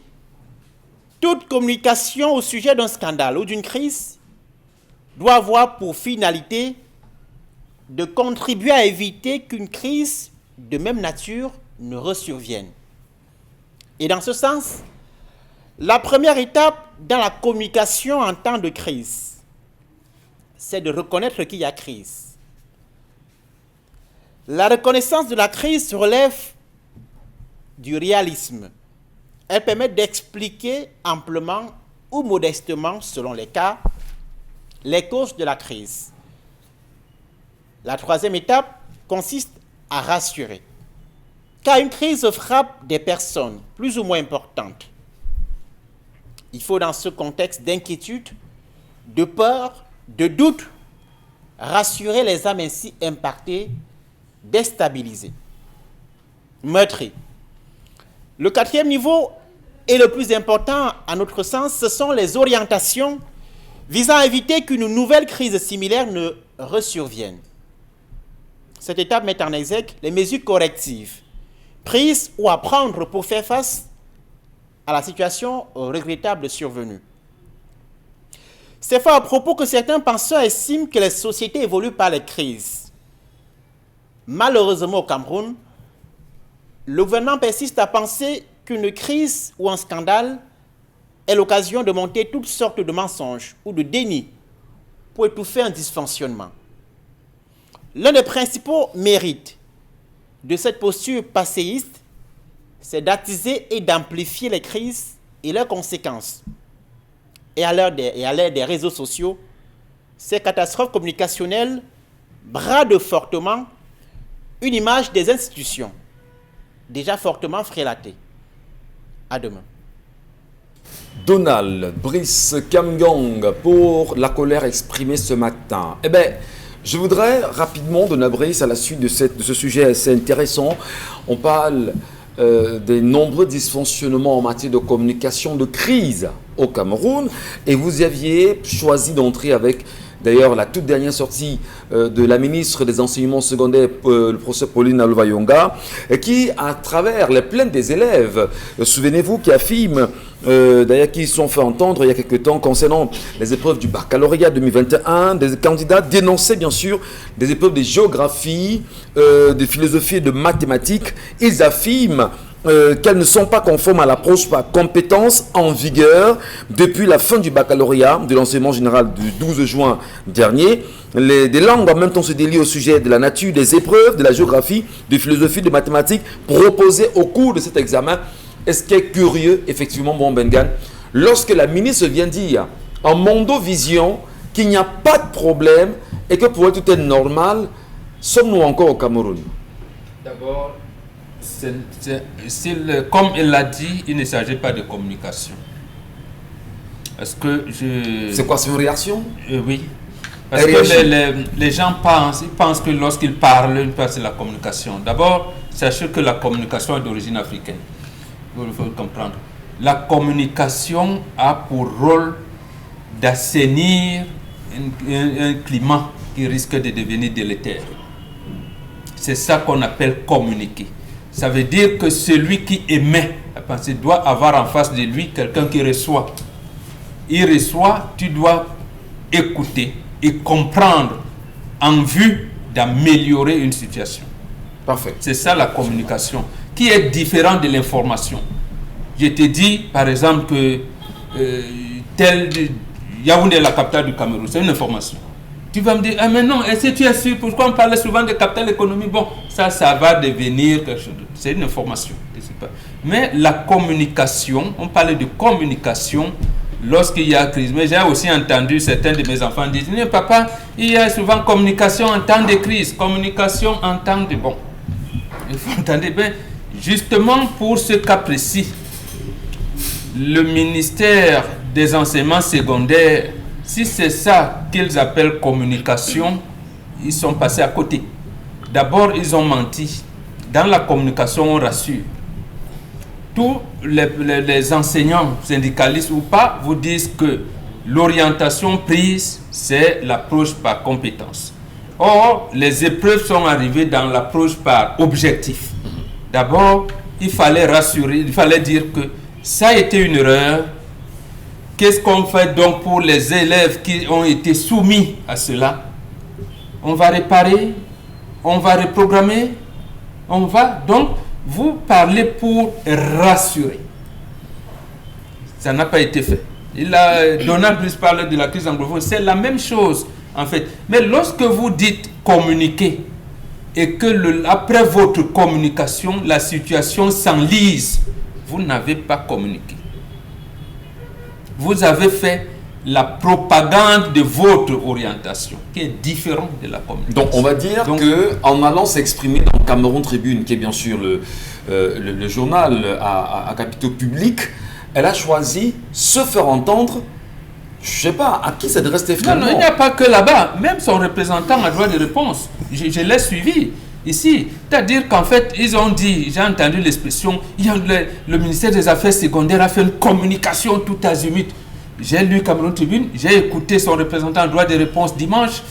toute communication au sujet d'un scandale ou d'une crise doit avoir pour finalité de contribuer à éviter qu'une crise de même nature ne resurvienne. Et dans ce sens, la première étape dans la communication en temps de crise, c'est de reconnaître qu'il y a crise. La reconnaissance de la crise relève du réalisme. Elle permet d'expliquer amplement ou modestement, selon les cas, les causes de la crise. La troisième étape consiste à rassurer. Car une crise frappe des personnes plus ou moins importantes. Il faut, dans ce contexte d'inquiétude, de peur, de doute, rassurer les âmes ainsi impactées déstabilisé, meurtri. Le quatrième niveau et le plus important à notre sens, ce sont les orientations visant à éviter qu'une nouvelle crise similaire ne ressurvienne. Cette étape met en exergue les mesures correctives prises ou à prendre pour faire face à la situation regrettable survenue. C'est fort à propos que certains penseurs estiment que les sociétés évoluent par les crises. Malheureusement au Cameroun, le gouvernement persiste à penser qu'une crise ou un scandale est l'occasion de monter toutes sortes de mensonges ou de déni pour étouffer un dysfonctionnement. L'un des principaux mérites de cette posture passéiste, c'est d'attiser et d'amplifier les crises et leurs conséquences. Et à l'ère des réseaux sociaux, ces catastrophes communicationnelles bradent fortement une image des institutions, déjà fortement frélatée. À demain. Donald Brice Kamgang pour la colère exprimée ce matin. Eh bien, je voudrais rapidement, Donald Brice, à la suite de ce sujet assez intéressant, on parle des nombreux dysfonctionnements en matière de communication, de crise au Cameroun, et vous aviez choisi d'entrer avec d'ailleurs la toute dernière sortie de la ministre des enseignements secondaires, le professeur Pauline Alova-Yonga, qui, à travers les plaintes des élèves, souvenez-vous, qui affirment, d'ailleurs qui sont fait entendre il y a quelques temps concernant les épreuves du baccalauréat 2021, des candidats dénonçaient bien sûr des épreuves de géographie, de philosophie et de mathématiques. Ils affirment qu'elles ne sont pas conformes à l'approche par compétences en vigueur depuis la fin du baccalauréat de l'enseignement général du 12 juin dernier. Des langues en même temps se délient au sujet de la nature des épreuves, de la géographie, de philosophie, de mathématiques proposées au cours de cet examen. Et ce qui est curieux, effectivement, bon Bengan, lorsque la ministre vient dire en Mondovision qu'il n'y a pas de problème et que pour elle tout est normal, sommes-nous encore au Cameroun? D'abord, comme elle l'a dit, il ne s'agit pas de communication. Parce que C'est quoi, c'est une réaction? Oui. Parce que les gens pensent que lorsqu'ils parlent, ils pensent à la communication. D'abord, sachez que la communication est d'origine africaine. Il faut comprendre. La communication a pour rôle d'assainir un climat qui risque de devenir délétère. C'est ça qu'on appelle communiquer. Ça veut dire que celui qui émet la pensée doit avoir en face de lui quelqu'un qui reçoit. Il reçoit, tu dois écouter et comprendre en vue d'améliorer une situation. Parfait. C'est ça la communication, qui est différente de l'information. Je te dis, par exemple, que Yaoundé est la capitale du Cameroun. C'est une information. Tu vas me dire, ah mais non, est-ce que tu es sûr? Pourquoi on parlait souvent de capitale économique? Bon, ça va devenir quelque chose. C'est une information. Je sais pas. Mais la communication, on parlait de communication lorsqu'il y a crise. Mais j'ai aussi entendu certains de mes enfants dire, mais papa, il y a souvent communication en temps de crise, communication en temps de bon. Il faut entendre bien, justement pour ce cas précis, le ministère des enseignements secondaires, si c'est ça qu'ils appellent communication, ils sont passés à côté. D'abord, ils ont menti. Dans la communication, on rassure. Tous les enseignants, syndicalistes ou pas, vous disent que l'orientation prise, c'est l'approche par compétence. Or, les épreuves sont arrivées dans l'approche par objectif. D'abord, il fallait rassurer, il fallait dire que ça a été une erreur. Qu'est-ce qu'on fait donc pour les élèves qui ont été soumis à cela? On va réparer, on va reprogrammer, on va donc vous parler pour rassurer. Ça n'a pas été fait. Donald Brice parle de la crise anglophone, c'est la même chose en fait. Mais lorsque vous dites communiquer et que après votre communication, la situation s'enlise, vous n'avez pas communiqué. Vous avez fait la propagande de votre orientation, qui est différente de la communication. Donc on va dire qu'en allant s'exprimer dans Cameroun Tribune, qui est bien sûr le journal à capitaux publics, elle a choisi se faire entendre. Je ne sais pas, à qui s'adresse finalement? Non, il n'y a pas que là-bas. Même son représentant a droit de réponse. Je l'ai suivi. ici. C'est-à-dire qu'en fait, ils ont dit, j'ai entendu l'expression, le ministère des Affaires secondaires a fait une communication tout azimut. J'ai lu Cameroun Tribune, j'ai écouté son représentant en droit de réponse dimanche.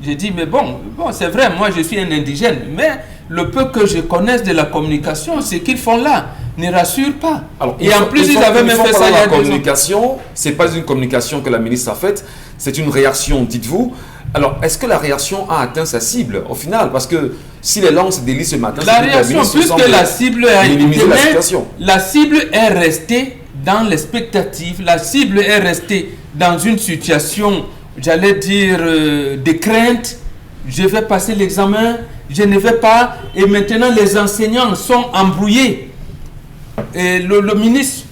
J'ai dit, mais bon, c'est vrai, moi je suis un indigène, mais le peu que je connaisse de la communication, ce qu'ils font là ne rassure pas. Alors, et en plus, ils avaient même fait ça il y a 2 ans. La communication, c'est pas une communication que la ministre a faite, c'est une réaction, dites-vous. Alors, est-ce que la réaction a atteint sa cible au final? Parce que si les langues se délient ce matin, la réaction, puisque la cible a minimiser la situation. La cible est restée dans l'expectative, la cible est restée dans une situation, j'allais dire, de crainte. Je vais passer l'examen, je ne vais pas, et maintenant les enseignants sont embrouillés. Et le ministre,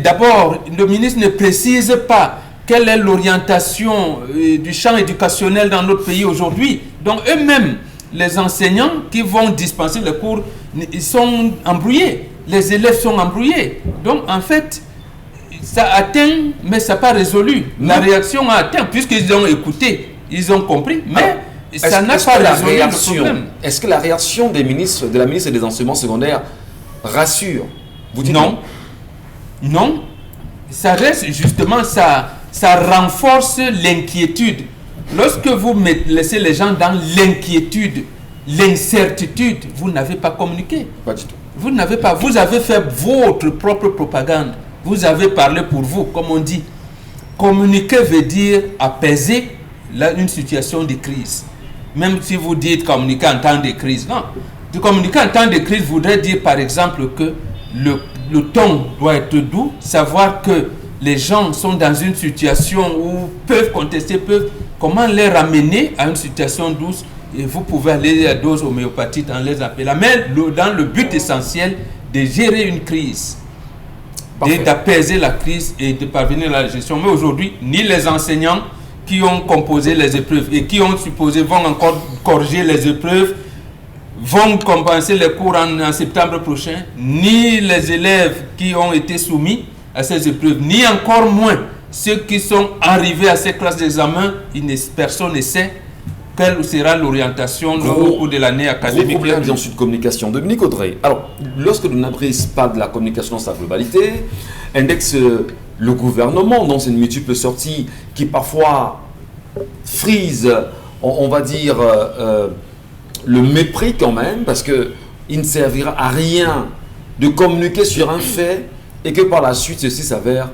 d'abord, le ministre ne précise pas quelle est l'orientation du champ éducationnel dans notre pays aujourd'hui. Donc eux-mêmes, les enseignants qui vont dispenser les cours, ils sont embrouillés. Les élèves sont embrouillés. Donc en fait, ça atteint, mais ça n'a pas résolu. La réaction a atteint, puisqu'ils ont écouté, ils ont compris, mais ça n'a pas résolu le problème. Est-ce que la réaction de la ministre des Enseignements secondaires rassure? Vous dites non. Non. Ça reste justement, ça renforce l'inquiétude. Lorsque vous laissez les gens dans l'inquiétude, l'incertitude, vous n'avez pas communiqué. Pas du tout. Vous n'avez pas, vous avez fait votre propre propagande. Vous avez parlé pour vous, comme on dit. Communiquer veut dire apaiser une situation de crise. Même si vous dites communiquer en temps de crise, non. De communiquer en temps de crise voudrait dire, par exemple, que le ton doit être doux, savoir que les gens sont dans une situation où peuvent contester, comment les ramener à une situation douce, et vous pouvez aller à dose homéopathique en les appelant, mais dans le but essentiel de gérer une crise, d'apaiser la crise et de parvenir à la gestion. Mais aujourd'hui, ni les enseignants qui ont composé les épreuves et qui ont supposé vont encore corriger les épreuves, vont compenser les cours en septembre prochain, ni les élèves qui ont été soumis à ces épreuves, ni encore moins ceux qui sont arrivés à ces classes d'examen, personne ne sait quelle sera l'orientation au cours de l'année académique. Problème bien sûr de communication. Dominique Audrey, alors, lorsque nous n'adressons pas de la communication dans sa globalité, indexe le gouvernement dans une multiple sortie qui parfois frise, on va dire, le mépris quand même, parce qu'il ne servira à rien de communiquer sur un fait et que par la suite ceci s'avère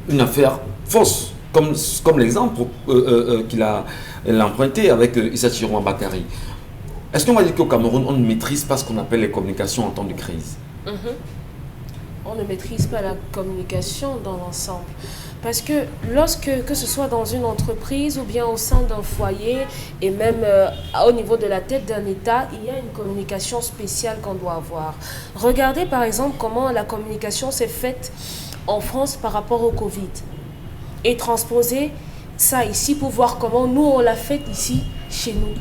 une affaire fausse, comme l'exemple qu'il a emprunté avec Issa Chirouan Bakary. Est-ce qu'on va dire qu'au Cameroun, on ne maîtrise pas ce qu'on appelle les communications en temps de crise? On ne maîtrise pas la communication dans l'ensemble. Parce que que ce soit dans une entreprise ou bien au sein d'un foyer et même au niveau de la tête d'un État, il y a une communication spéciale qu'on doit avoir. Regardez par exemple comment la communication s'est faite en France par rapport au Covid. Et transposer ça ici pour voir comment nous on l'a fait ici, chez nous.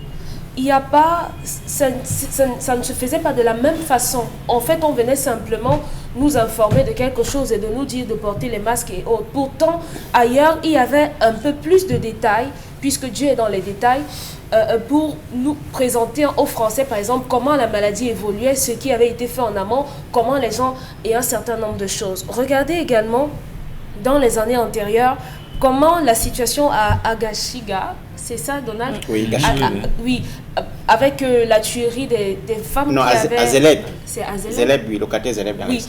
Il n'y a pas, ça ne se faisait pas de la même façon. En fait, on venait simplement nous informer de quelque chose et de nous dire de porter les masques et autres. Pourtant, ailleurs, il y avait un peu plus de détails, puisque Dieu est dans les détails, pour nous présenter aux Français, par exemple, comment la maladie évoluait, ce qui avait été fait en amont, comment les gens et un certain nombre de choses. Regardez également, dans les années antérieures, comment la situation à Agashiga, c'est ça, Donald? Oui, oui, avec la tuerie des femmes non, qui avaient... Azéleb. C'est Azéleb. Zéleb, oui, locataire Zéleb. Oui,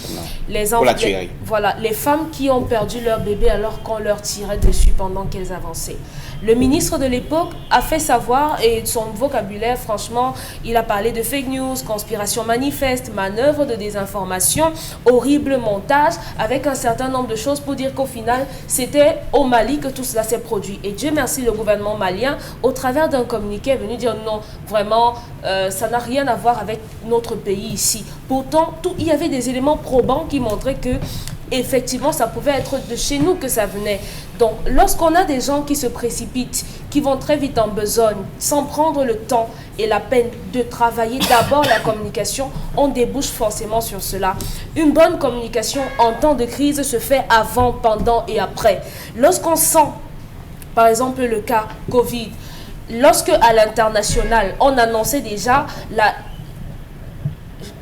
les pour la tuerie. Voilà, les femmes qui ont perdu leur bébé alors qu'on leur tirait dessus pendant qu'elles avançaient. Le ministre de l'époque a fait savoir, et son vocabulaire, franchement, il a parlé de fake news, conspiration manifeste, manœuvre de désinformation, horrible montage, avec un certain nombre de choses pour dire qu'au final, c'était au Mali que tout cela s'est produit. Et Dieu merci, le gouvernement malien, au travers d'un communiqué, est venu dire non, vraiment, ça n'a rien à voir avec notre pays ici. Pourtant, il y avait des éléments probants qui montraient que effectivement, ça pouvait être de chez nous que ça venait. Donc, lorsqu'on a des gens qui se précipitent, qui vont très vite en besogne, sans prendre le temps et la peine de travailler d'abord la communication, on débouche forcément sur cela. Une bonne communication en temps de crise se fait avant, pendant et après. Lorsqu'on sent, par exemple, le cas Covid, lorsque à l'international, on annonçait déjà la...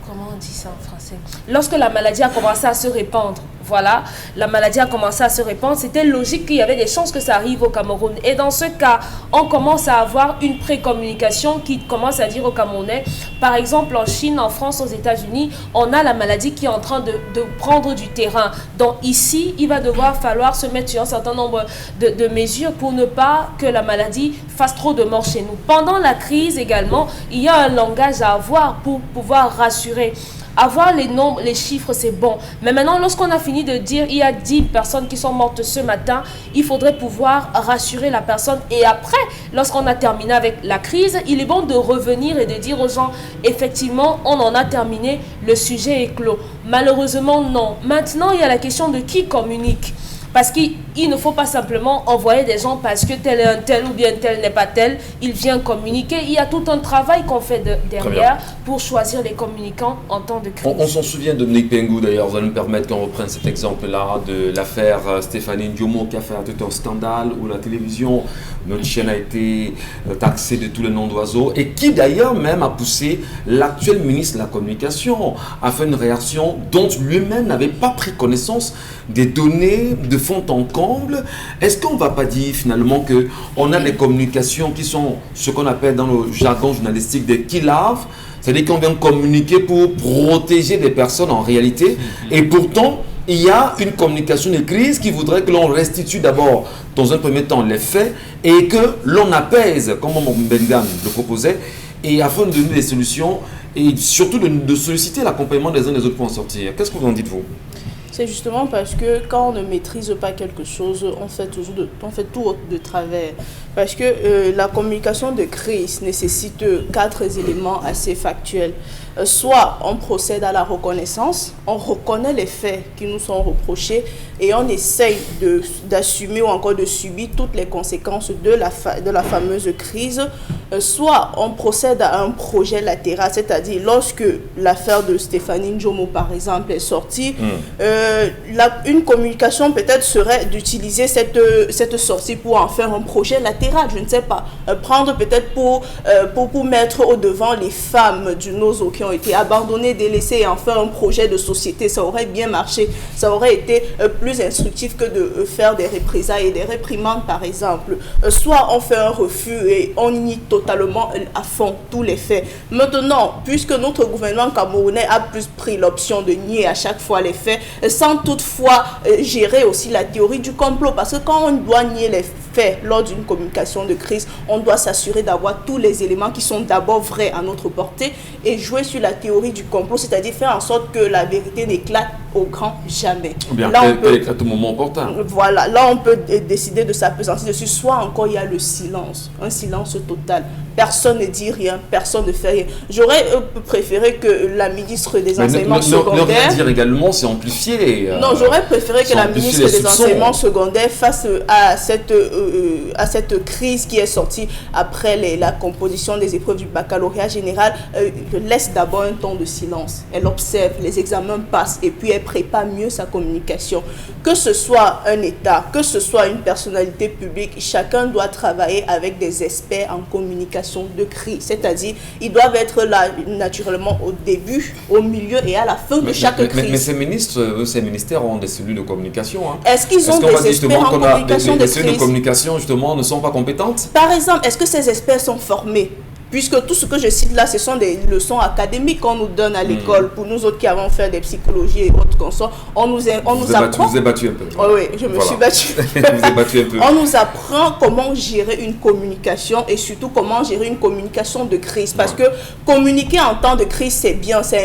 Comment on dit ça en français? Lorsque la maladie a commencé à se répandre, voilà, la maladie a commencé à se répandre, c'était logique qu'il y avait des chances que ça arrive au Cameroun. Et dans ce cas, on commence à avoir une précommunication qui commence à dire aux Camerounais, par exemple en Chine, en France, aux États-Unis, on a la maladie qui est en train de prendre du terrain. Donc ici, il va falloir se mettre sur un certain nombre de mesures pour ne pas que la maladie fasse trop de morts chez nous. Pendant la crise également, il y a un langage à avoir pour pouvoir rassurer. Avoir les nombres, les chiffres, c'est bon. Mais maintenant, lorsqu'on a fini de dire il y a 10 personnes qui sont mortes ce matin, il faudrait pouvoir rassurer la personne. Et après, lorsqu'on a terminé avec la crise, il est bon de revenir et de dire aux gens, effectivement, on en a terminé, le sujet est clos. Malheureusement, non. Maintenant, il y a la question de qui communique. Parce qu'il ne faut pas simplement envoyer des gens parce que tel est un tel ou bien tel n'est pas tel, il vient communiquer. Il y a tout un travail qu'on fait derrière pour choisir les communicants en temps de crise. On s'en souvient de Dominique Pengou d'ailleurs, vous allez me permettre qu'on reprenne cet exemple-là de l'affaire Stéphanie Ndiomo qui a fait tout un scandale où la télévision, notre chaîne a été taxée de tous les noms d'oiseaux et qui d'ailleurs même a poussé l'actuel ministre de la Communication à faire une réaction dont lui-même n'avait pas pris connaissance des données de fond en comble. Est-ce qu'on ne va pas dire finalement qu'on a des communications qui sont ce qu'on appelle dans le jargon journalistique des kill-off, c'est-à-dire qu'on vient communiquer pour protéger des personnes en réalité, et pourtant il y a une communication de crise qui voudrait que l'on restitue d'abord dans un premier temps les faits et que l'on apaise, comme Mbengan le proposait, et afin de donner des solutions et surtout de solliciter l'accompagnement des uns des autres pour en sortir. Qu'est-ce que vous en dites vous? C'est justement parce que quand on ne maîtrise pas quelque chose, on fait tout de travers. Parce que la communication de crise nécessite 4 éléments assez factuels. Soit on procède à la reconnaissance, on reconnaît les faits qui nous sont reprochés et on essaye d'assumer ou encore de subir toutes les conséquences de la fameuse crise. Soit on procède à un projet latéral, c'est-à-dire lorsque l'affaire de Stéphanie Ndiomo par exemple est sortie, une communication peut-être serait d'utiliser cette sortie pour en faire un projet latéral, je ne sais pas, prendre peut-être pour mettre au devant les femmes du Nozo qui ont été abandonnées, délaissées et en faire un projet de société. Ça aurait bien marché, ça aurait été plus instructif que de faire des représailles et des réprimandes par exemple. Soit on fait un refus et on nie totalement à fond tous les faits. Maintenant, puisque notre gouvernement camerounais a plus pris l'option de nier à chaque fois les faits, sans toutefois gérer aussi la théorie du complot, parce que quand on doit nier les faits lors d'une communication de crise, on doit s'assurer d'avoir tous les éléments qui sont d'abord vrais à notre portée et jouer sur la théorie du complot, c'est-à-dire faire en sorte que la vérité n'éclate au grand jamais. Bien, là, on peut éclate au moment opportun. Voilà, là on peut décider de s'appesantir dessus, soit encore il y a le silence, un silence total. Personne ne dit rien, personne ne fait rien. J'aurais préféré que la ministre des Enseignements secondaires... Ne rien dire également, c'est amplifié. Non, j'aurais préféré que la ministre des Enseignements secondaires face à cette crise qui est sortie après la composition des épreuves du baccalauréat général, laisse d'abord un temps de silence. Elle observe, les examens passent et puis elle prépare mieux sa communication. Que ce soit un État, que ce soit une personnalité publique, chacun doit travailler avec des experts en communication de crise. C'est-à-dire, ils doivent être là naturellement au début, au milieu et à la fin de chaque crise. Mais ces ministres, ces ministères ont des cellules de communication. Hein. Est-ce qu'ils ont des experts en communication de crise? Les cellules de communication, justement, ne sont pas compétentes? Par exemple, est-ce que ces experts sont formés? Puisque tout ce que je cite là, ce sont des leçons académiques qu'on nous donne à l'école. Pour nous autres qui avons fait des psychologies et autres consorts, on nous apprend... Vous êtes battu un peu. Oh oui, je me suis battue. Vous êtes battu un peu. On nous apprend comment gérer une communication et surtout comment gérer une communication de crise. Parce que communiquer en temps de crise, c'est bien, ça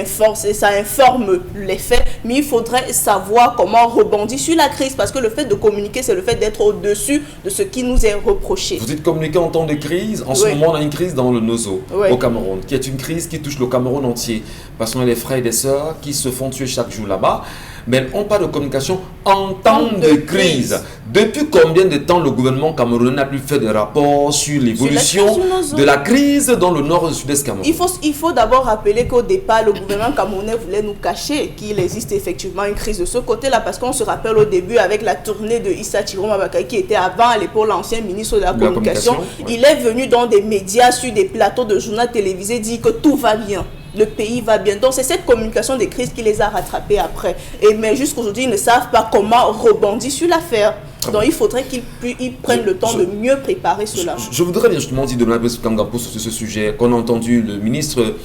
informe les faits, mais il faudrait savoir comment rebondir sur la crise. Parce que le fait de communiquer, c'est le fait d'être au-dessus de ce qui nous est reproché. Vous dites communiquer en temps de crise. En ce moment, on a une crise dans le au Cameroun, qui est une crise qui touche le Cameroun entier, parce qu'on a des frères et des sœurs qui se font tuer chaque jour là-bas. mais on parle de communication en temps de crise. Depuis combien de temps le gouvernement camerounais n'a plus fait de rapport sur l'évolution de la crise dans le nord et le sud-est camerounais? Il faut d'abord rappeler qu'au départ, le gouvernement camerounais voulait nous cacher qu'il existe effectivement une crise de ce côté-là, parce qu'on se rappelle au début avec la tournée de Issa Chiroma Bakay, qui était avant à l'époque l'ancien ministre de la communication. Ouais. Il est venu dans des médias, sur des plateaux de journaux télévisés, dire que tout va bien. Le pays va bien. Donc, c'est cette communication des crises qui les a rattrapés après. Mais jusqu'aujourd'hui, ils ne savent pas comment rebondir sur l'affaire. Donc, il faudrait qu'ils prennent le temps de mieux préparer cela. Je voudrais bien justement dire de Dona Brice Kamgan sur ce sujet, qu'on a entendu le ministre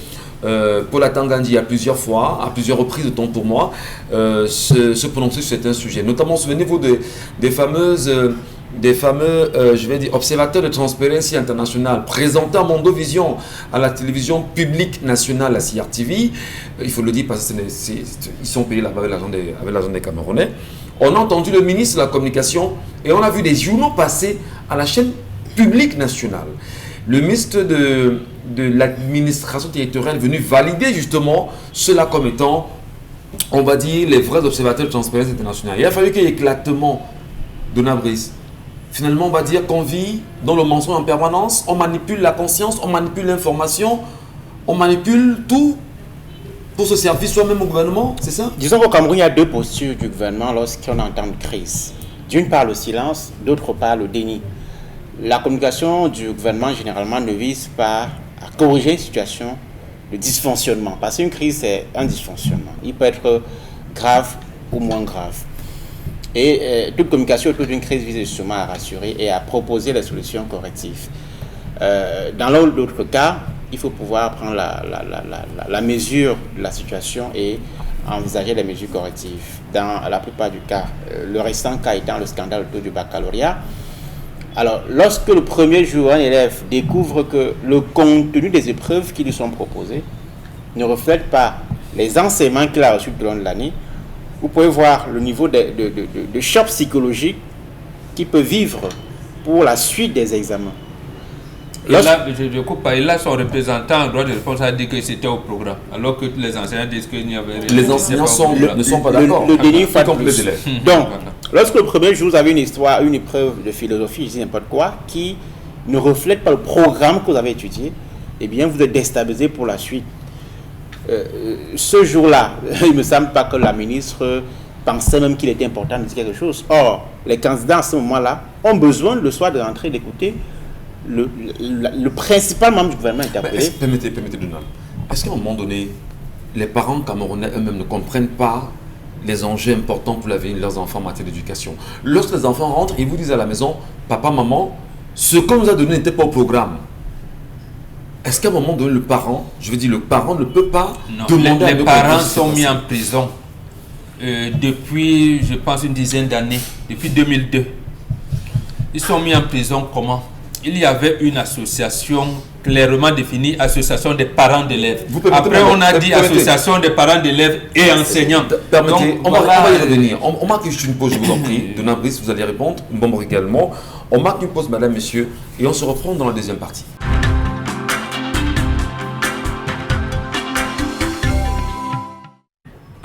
Paul Atangandi à plusieurs fois, à plusieurs reprises de temps pour moi, se prononcer sur certains sujets. Notamment, souvenez-vous des fameux, je vais dire, observateurs de Transparency International présentés à Mondovision à la télévision publique nationale, la CRTV. Il faut le dire parce qu'ils sont payés là-bas avec l'argent des Camerounais. On a entendu le ministre de la Communication et on a vu des journaux passer à la chaîne publique nationale. Le ministre de l'administration territoriale est venu valider justement cela comme étant, on va dire, les vrais observateurs de Transparency International. Il a fallu qu'il y ait éclatement de Brice. Finalement, on va dire qu'on vit dans le mensonge en permanence, on manipule la conscience, on manipule l'information, on manipule tout pour se servir soi-même au gouvernement, c'est ça? Disons qu'au Cameroun, il y a deux postures du gouvernement lorsqu'on entend de crise. D'une part, le silence, d'autre part, le déni. La communication du gouvernement, généralement, ne vise pas à corriger une situation de dysfonctionnement. Parce qu'une crise, c'est un dysfonctionnement. Il peut être grave ou moins grave. Et toute communication autour d'une crise vise justement à rassurer et à proposer les solutions correctives. Dans l'autre cas, il faut pouvoir prendre la mesure de la situation et envisager les mesures correctives. Dans la plupart du cas, le récent cas étant le scandale autour du baccalauréat. Alors, lorsque le premier jour, un élève découvre que le contenu des épreuves qui lui sont proposées ne reflète pas les enseignements qu'il a reçus tout au long de l'année, vous pouvez voir le niveau de choc psychologique qu'il peut vivre pour la suite des examens. Et là, je coupe pas. Et là, son représentant en droit de réponse a dit que c'était au programme, alors que les enseignants disent qu'il n'y avait rien. Les enseignants ne sont pas d'accord. Le déni fois de plus. élèves. Donc, lorsque le premier jour, vous avez une histoire, une épreuve de philosophie, je dis n'importe quoi, qui ne reflète pas le programme que vous avez étudié, eh bien, vous êtes déstabilisé pour la suite. Ce jour-là, il ne me semble pas que la ministre pensait même qu'il était important de dire quelque chose. Or, les candidats à ce moment-là ont besoin le soir de rentrer d'écouter le principal membre du gouvernement interpellé. Permettez, Donald. Est-ce qu'à un moment donné, les parents camerounais eux-mêmes ne comprennent pas les enjeux importants pour l'avenir de leurs enfants en matière d'éducation? Lorsque les enfants rentrent, ils vous disent à la maison, papa, maman, ce qu'on nous a donné n'était pas au programme. Est-ce qu'à un moment donné, le parent ne peut pas demander les parents sont mis en prison depuis, je pense, une dizaine d'années, depuis 2002. Ils sont mis en prison comment? Il y avait une association clairement définie, association des parents d'élèves. Après, on a dit association des parents d'élèves et enseignants. Permettez, donc, on va y revenir. On marque juste une pause, je vous en prie. Dona Brice, vous allez répondre. Bon, également. On marque une pause, madame, messieurs, et on se reprend dans la deuxième partie.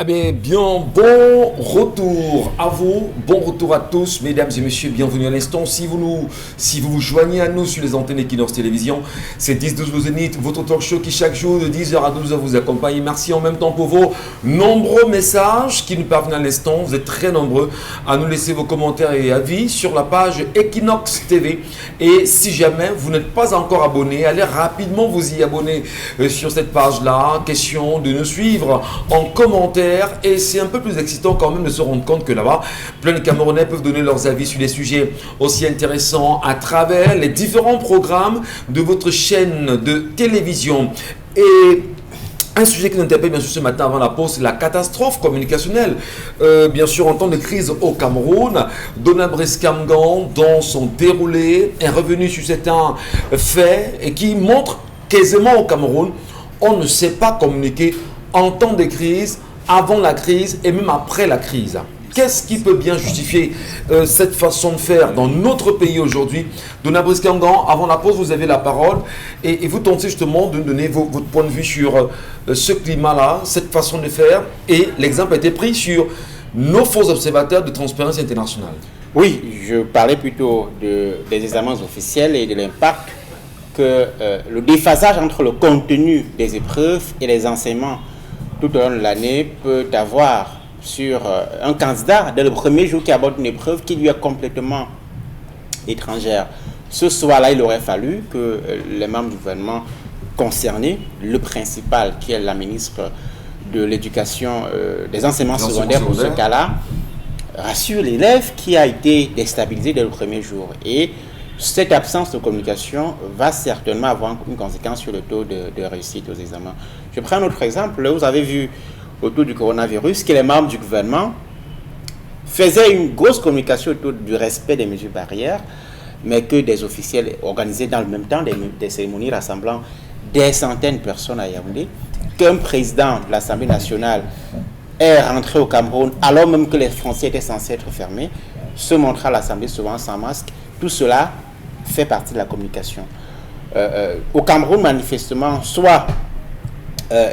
Eh bien, bon retour à vous, bon retour à tous, mesdames et messieurs, bienvenue à l'instant. Si vous vous joignez à nous sur les antennes Equinox Télévision, c'est 10-12 le Zénith, votre talk show qui chaque jour de 10h à 12h vous accompagne. Merci en même temps pour vos nombreux messages qui nous parviennent à l'instant. Vous êtes très nombreux à nous laisser vos commentaires et avis sur la page Equinox TV. Et si jamais vous n'êtes pas encore abonné, allez rapidement vous y abonner sur cette page-là. Question de nous suivre en commentaire. Et c'est un peu plus excitant quand même de se rendre compte que là-bas, plein de Camerounais peuvent donner leurs avis sur des sujets aussi intéressants à travers les différents programmes de votre chaîne de télévision. Et un sujet qui nous interpelle bien sûr ce matin avant la pause, c'est la catastrophe communicationnelle. Bien sûr, en temps de crise au Cameroun, Dona Brice Kamgan, dans son déroulé, est revenu sur certains faits et qui montre qu'aisément au Cameroun, on ne sait pas communiquer en temps de crise, avant la crise et même après la crise. Qu'est-ce qui peut bien justifier cette façon de faire dans notre pays aujourd'hui? Dona Brice Kamgan, avant la pause, vous avez la parole et vous tentez justement de donner votre point de vue sur ce climat-là, cette façon de faire. Et l'exemple a été pris sur nos faux observateurs de Transparence Internationale. Oui, je parlais plutôt des examens officiels et de l'impact que le déphasage entre le contenu des épreuves et les enseignements tout au long de l'année peut avoir sur un candidat dès le premier jour qui aborde une épreuve qui lui est complètement étrangère. Ce soir-là, il aurait fallu que les membres du gouvernement concernés, le principal qui est la ministre de l'Éducation, des enseignements secondaires pour ce cas-là, rassure l'élève qui a été déstabilisé dès le premier jour. Et cette absence de communication va certainement avoir une conséquence sur le taux de réussite aux examens. Je prends un autre exemple. Vous avez vu autour du coronavirus que les membres du gouvernement faisaient une grosse communication autour du respect des mesures barrières, mais que des officiels organisaient dans le même temps des cérémonies rassemblant des centaines de personnes à Yaoundé, qu'un président de l'Assemblée nationale est rentré au Cameroun alors même que les frontières étaient censées être fermées, se montre à l'Assemblée souvent sans masque. Tout cela fait partie de la communication. Au Cameroun, manifestement, soit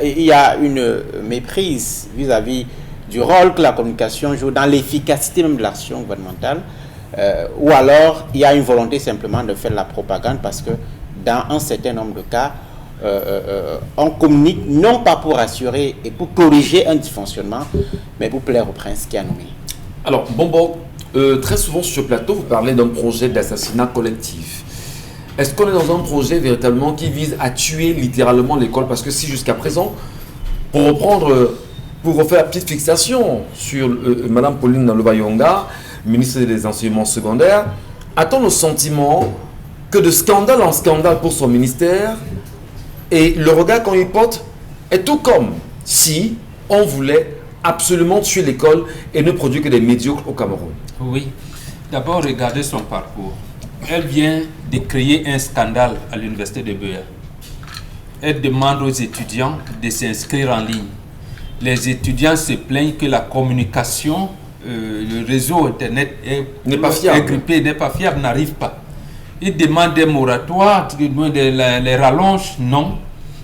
il y a une méprise vis-à-vis du rôle que la communication joue dans l'efficacité même de l'action gouvernementale, ou alors il y a une volonté simplement de faire de la propagande parce que dans un certain nombre de cas, on communique non pas pour assurer et pour corriger un dysfonctionnement, mais pour plaire au prince qui a nommé. Alors, Bombo, très souvent sur ce plateau, vous parlez d'un projet d'assassinat collectif. Est-ce qu'on est dans un projet véritablement qui vise à tuer littéralement l'école? Parce que si jusqu'à présent, pour refaire la petite fixation sur Mme Pauline Naloba-Yonga, ministre des Enseignements secondaires, a-t-on le sentiment que de scandale en scandale pour son ministère, et le regard qu'on y porte est tout comme si on voulait absolument tuer l'école et ne produire que des médiocres au Cameroun? Oui. D'abord, regardez son parcours. Elle vient de créer un scandale à l'université de Beya. Elle demande aux étudiants de s'inscrire en ligne. Les étudiants se plaignent que la communication, le réseau Internet n'est pas fiable. Grippé, n'est pas fiable, n'arrive pas. Ils demandent des moratoires, les rallonges, non.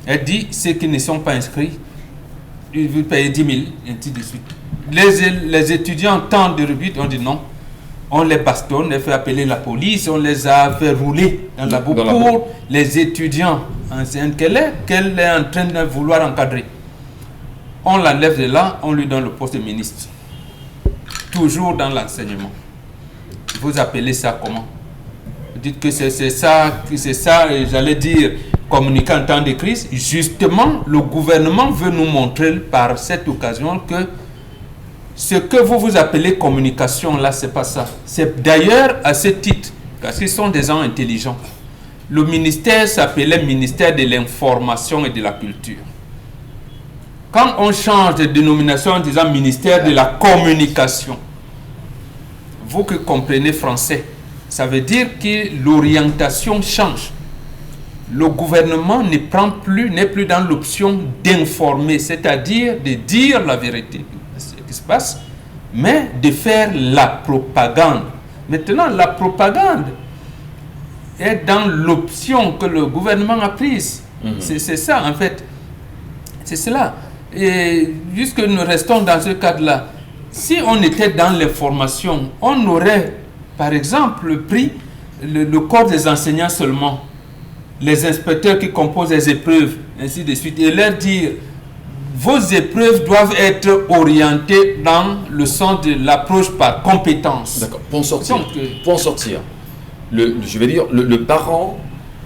Elle dit ceux qui ne sont pas inscrits, ils veulent payer 10 000, et ainsi de suite. Les étudiants tentent de rebut, on dit non. On les bastonne, on fait appeler la police, on les a fait rouler dans la boue pour les étudiants anciens qu'elle est en train de vouloir encadrer. On l'enlève de là, on lui donne le poste de ministre. Toujours dans l'enseignement. Vous appelez ça comment? Vous dites que c'est ça, j'allais dire, communiquer en temps de crise. Justement, le gouvernement veut nous montrer par cette occasion que ce que vous appelez communication, là, c'est pas ça. C'est d'ailleurs à ce titre, parce qu'ils sont des gens intelligents. Le ministère s'appelait ministère de l'information et de la culture. Quand on change de dénomination en disant ministère de la communication, vous qui comprenez français, ça veut dire que l'orientation change. Le gouvernement n'est plus dans l'option d'informer, c'est-à-dire de dire la vérité. Ce qui se passe, mais de faire la propagande. Maintenant, la propagande est dans l'option que le gouvernement a prise. C'est ça, en fait. C'est cela. Et puisque nous restons dans ce cadre-là, si on était dans l'information, on aurait, par exemple, pris le corps des enseignants seulement, les inspecteurs qui composent les épreuves, ainsi de suite, et leur dire vos épreuves doivent être orientées dans le sens de l'approche par compétence. D'accord. Pour en sortir, je vais dire, le parent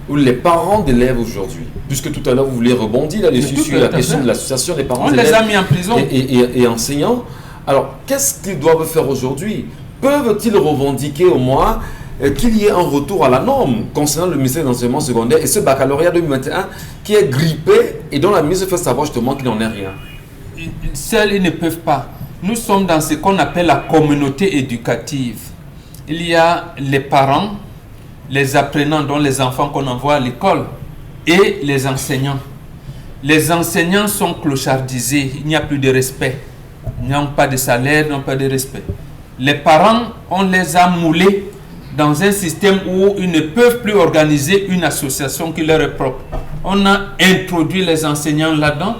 ou les parents d'élèves aujourd'hui, puisque tout à l'heure vous voulez rebondir là-dessus sur la question de l'association des parents d'élèves. On les a mis en prison. Et enseignants. Alors, qu'est-ce qu'ils doivent faire aujourd'hui? Peuvent-ils revendiquer au moins qu'il y ait un retour à la norme concernant le ministère de l'enseignement secondaire et ce baccalauréat 2021 qui est grippé et dont la ministre fait savoir justement qu'il n'en est rien? Seuls, ils ne peuvent pas. Nous sommes dans ce qu'on appelle la communauté éducative. Il y a les parents, les apprenants, dont les enfants qu'on envoie à l'école, et les enseignants. Les enseignants sont clochardisés, il n'y a plus de respect. Ils n'ont pas de salaire, ils n'ont pas de respect. Les parents, on les a moulés dans un système où ils ne peuvent plus organiser une association qui leur est propre. On a introduit les enseignants là-dedans,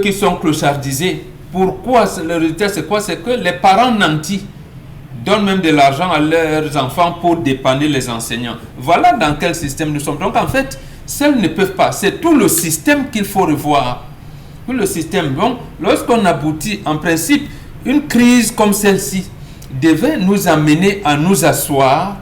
qui sont clochardisés. Pourquoi le résultat, c'est quoi? C'est que les parents nantis donnent même de l'argent à leurs enfants pour dépanner les enseignants. Voilà dans quel système nous sommes. Donc en fait, seuls ne peuvent pas. C'est tout le système qu'il faut revoir. Tout le système. Donc, lorsqu'on aboutit, en principe, une crise comme celle-ci devait nous amener à nous asseoir,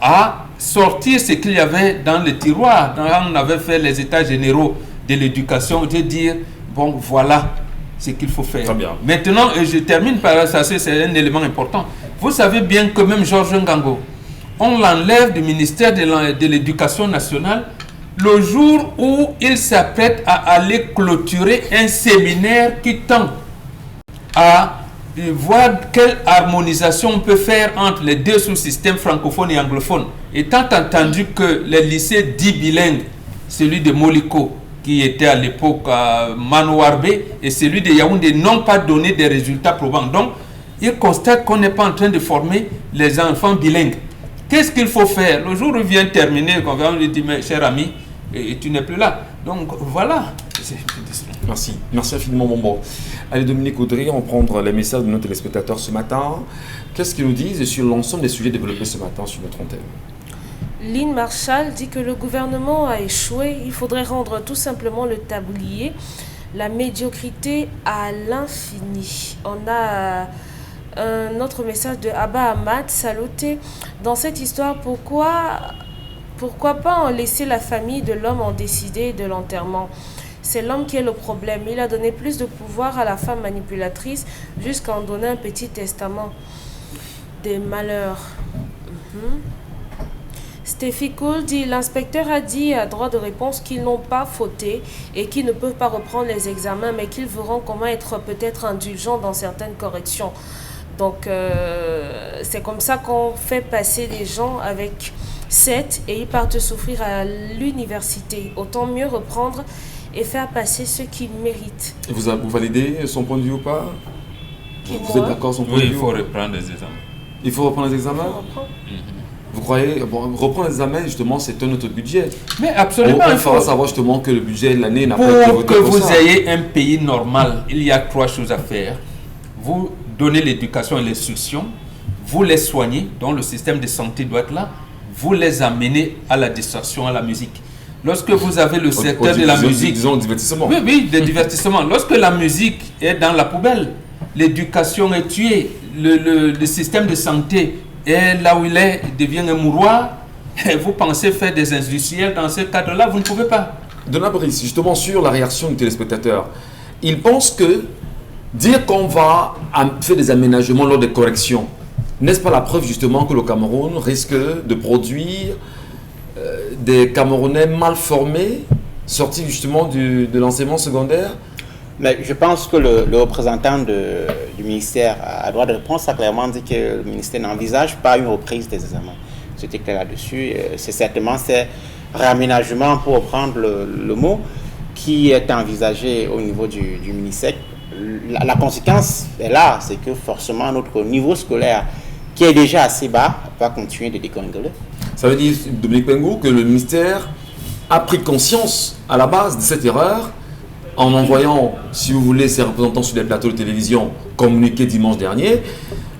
à sortir ce qu'il y avait dans le tiroir. Quand on avait fait les états généraux de l'éducation, de dire, bon, voilà ce qu'il faut faire. Très bien. Maintenant, et je termine par ça, c'est un élément important. Vous savez bien que même Georges Ngango, on l'enlève du ministère de l'Éducation nationale le jour où il s'apprête à aller clôturer un séminaire qui tend à voir quelle harmonisation on peut faire entre les deux sous-systèmes francophones et anglophones. Étant entendu que les lycées dits bilingues, celui de Moliko, qui était à l'époque à Manouarbe, et celui de Yaoundé, n'ont pas donné des résultats probants. Donc, il constate qu'on n'est pas en train de former les enfants bilingues. Qu'est-ce qu'il faut faire? Le jour où il vient terminer, quand on lui dit, mais cher ami, et tu n'es plus là. Donc, voilà. Merci. Merci infiniment, Mombo. Allez, Dominique Audry, on va prendre les messages de nos téléspectateurs ce matin. Qu'est-ce qu'ils nous disent sur l'ensemble des sujets développés ce matin sur notre antenne? Lynn Marshall dit que le gouvernement a échoué. Il faudrait rendre tout simplement le tablier. La médiocrité à l'infini. On a un autre message de Abba Ahmad. Saluté. Dans cette histoire, pourquoi pas en laisser la famille de l'homme en décider de l'enterrement? C'est l'homme qui est le problème. Il a donné plus de pouvoir à la femme manipulatrice jusqu'à en donner un petit testament. Des malheurs. Stéphie Cool dit, l'inspecteur a dit à droit de réponse qu'ils n'ont pas fauté et qu'ils ne peuvent pas reprendre les examens, mais qu'ils verront comment être peut-être indulgents dans certaines corrections. Donc, c'est comme ça qu'on fait passer des gens avec 7 et ils partent souffrir à l'université. Autant mieux reprendre et faire passer ceux qui méritent. Et vous validez son point de vue ou pas? Vous êtes d'accord son point de vue? Oui, il faut reprendre les examens. Il faut reprendre les examens? Vous croyez, reprendre les examens, justement, c'est un autre budget. Mais absolument. Il faudra savoir justement que le budget de l'année n'a pas été Pour voté que pour vous ça. ayez un pays normal, il y a 3 choses à faire. Vous donnez l'éducation et l'instruction, vous les soignez, donc le système de santé doit être là, vous les amenez à la distraction, à la musique. Lorsque vous avez le secteur de la musique... Disons divertissement. Oui, des divertissements. Lorsque la musique est dans la poubelle, l'éducation est tuée, le système de santé est là où il est, devient un mouroir, et vous pensez faire des industriels dans ce cadre-là, vous ne pouvez pas. Donna Brice, justement sur la réaction du téléspectateur, il pense que dire qu'on va faire des aménagements lors des corrections, n'est-ce pas la preuve justement que le Cameroun risque de produire des Camerounais mal formés, sortis justement de l'enseignement secondaire? Mais je pense que le représentant du ministère à droit de réponse a clairement dit que le ministère n'envisage pas une reprise des examens. C'était clair là-dessus. C'est certainement ces réaménagements, pour reprendre le mot, qui est envisagé au niveau du ministère. La conséquence est là, c'est que forcément notre niveau scolaire, qui est déjà assez bas, va continuer de dégringoler. Ça veut dire, Dominique Pengou, que le ministère a pris conscience à la base de cette erreur en envoyant, si vous voulez, ses représentants sur des plateaux de télévision communiquer dimanche dernier,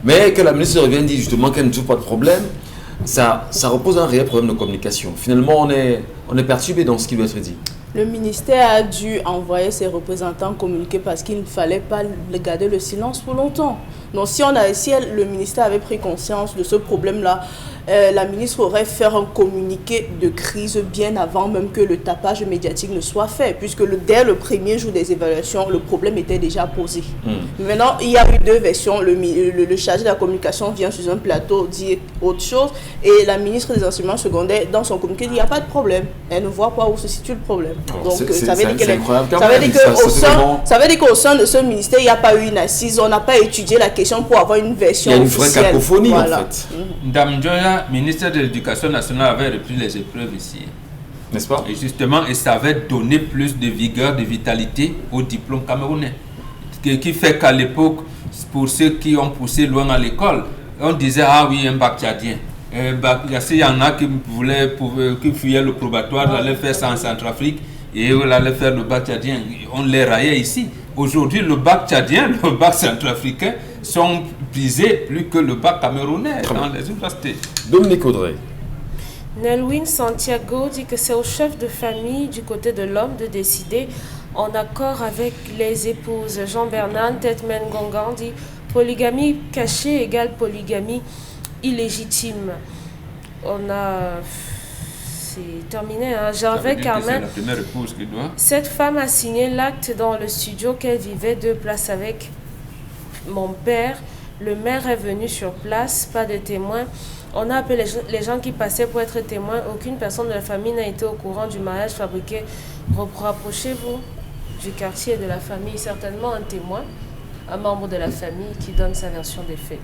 mais que la ministre revient et dit justement qu'elle ne trouve pas de problème. Ça repose un réel problème de communication. Finalement, on est perturbé dans ce qui doit être dit. Le ministère a dû envoyer ses représentants communiquer parce qu'il ne fallait pas garder le silence pour longtemps. Donc si le ministère avait pris conscience de ce problème-là, la ministre aurait fait un communiqué de crise bien avant même que le tapage médiatique ne soit fait, puisque dès le premier jour des évaluations, le problème était déjà posé. Maintenant, il y a eu 2 versions. Le chargé de la communication vient sur un plateau dire autre chose, et la ministre des enseignements secondaires, dans son communiqué, dit il n'y a pas de problème. Elle ne voit pas où se situe le problème. Alors, donc, ça veut dire qu'au sein de ce ministère, il n'y a pas eu une assise, on n'a pas étudié la question pour avoir une version officielle. Il y a une vraie cacophonie, voilà. En fait. Dame Joya, ministre de l'Éducation nationale, avait repris les épreuves ici. N'est-ce pas? Et justement, et ça avait donné plus de vigueur, de vitalité au diplôme camerounais. Qui fait qu'à l'époque, pour ceux qui ont poussé loin à l'école, on disait, ah oui, un bac tchadien. Il y en a qui fuyaient le probatoire, allaient faire ça en Centrafrique, et on allait faire le bac tchadien. On les raillait ici. Aujourd'hui, le bac tchadien, le bac centrafricain sont prisés plus que le bac camerounais dans les universités. Dominique Audrey. Nelwyn Santiago dit que c'est au chef de famille du côté de l'homme de décider en accord avec les épouses. Jean-Bernard Tetmen Gongan dit polygamie cachée égale polygamie illégitime. On a... C'est terminé. Hein. Gervais Carmen. C'est la première épouse qui doit. Cette femme a signé l'acte dans le studio qu'elle vivait 2 places avec mon père. Le maire est venu sur place, pas de témoins. On a appelé les gens qui passaient pour être témoins. Aucune personne de la famille n'a été au courant du mariage fabriqué. Rapprochez-vous du quartier et de la famille. Certainement un témoin, un membre de la famille qui donne sa version des faits.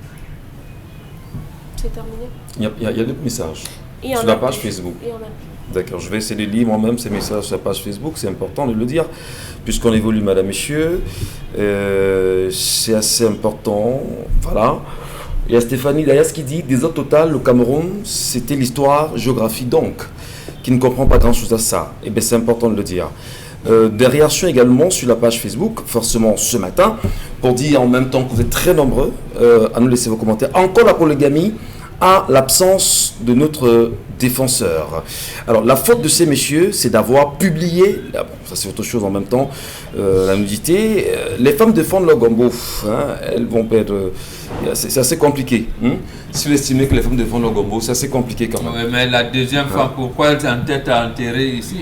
C'est terminé. Il y a d'autres messages Il y en sur a la page plus. Facebook. Il y en a plus. D'accord, je vais essayer de lire moi-même ces messages sur la page Facebook, c'est important de le dire, puisqu'on évolue, madame, messieurs. C'est assez important, voilà. Il y a Stéphanie Dayas qui dit, des autres total, le Cameroun, c'était l'histoire, géographie donc, qui ne comprend pas grand-chose à ça. Et bien c'est important de le dire. Des réactions également sur la page Facebook, forcément ce matin, pour dire en même temps que vous êtes très nombreux à nous laisser vos commentaires. Encore la polygamie à l'absence de notre défenseur. Alors la faute de ces messieurs, c'est d'avoir publié, bon, ça c'est autre chose en même temps, la nudité. Les femmes défendent leur gombo, hein, elles vont perdre. C'est assez compliqué. Hein. Si vous estimez que les femmes défendent leur gombo, c'est assez compliqué quand même. Oui, mais la deuxième femme, pourquoi elle s'entête à enterrer ici?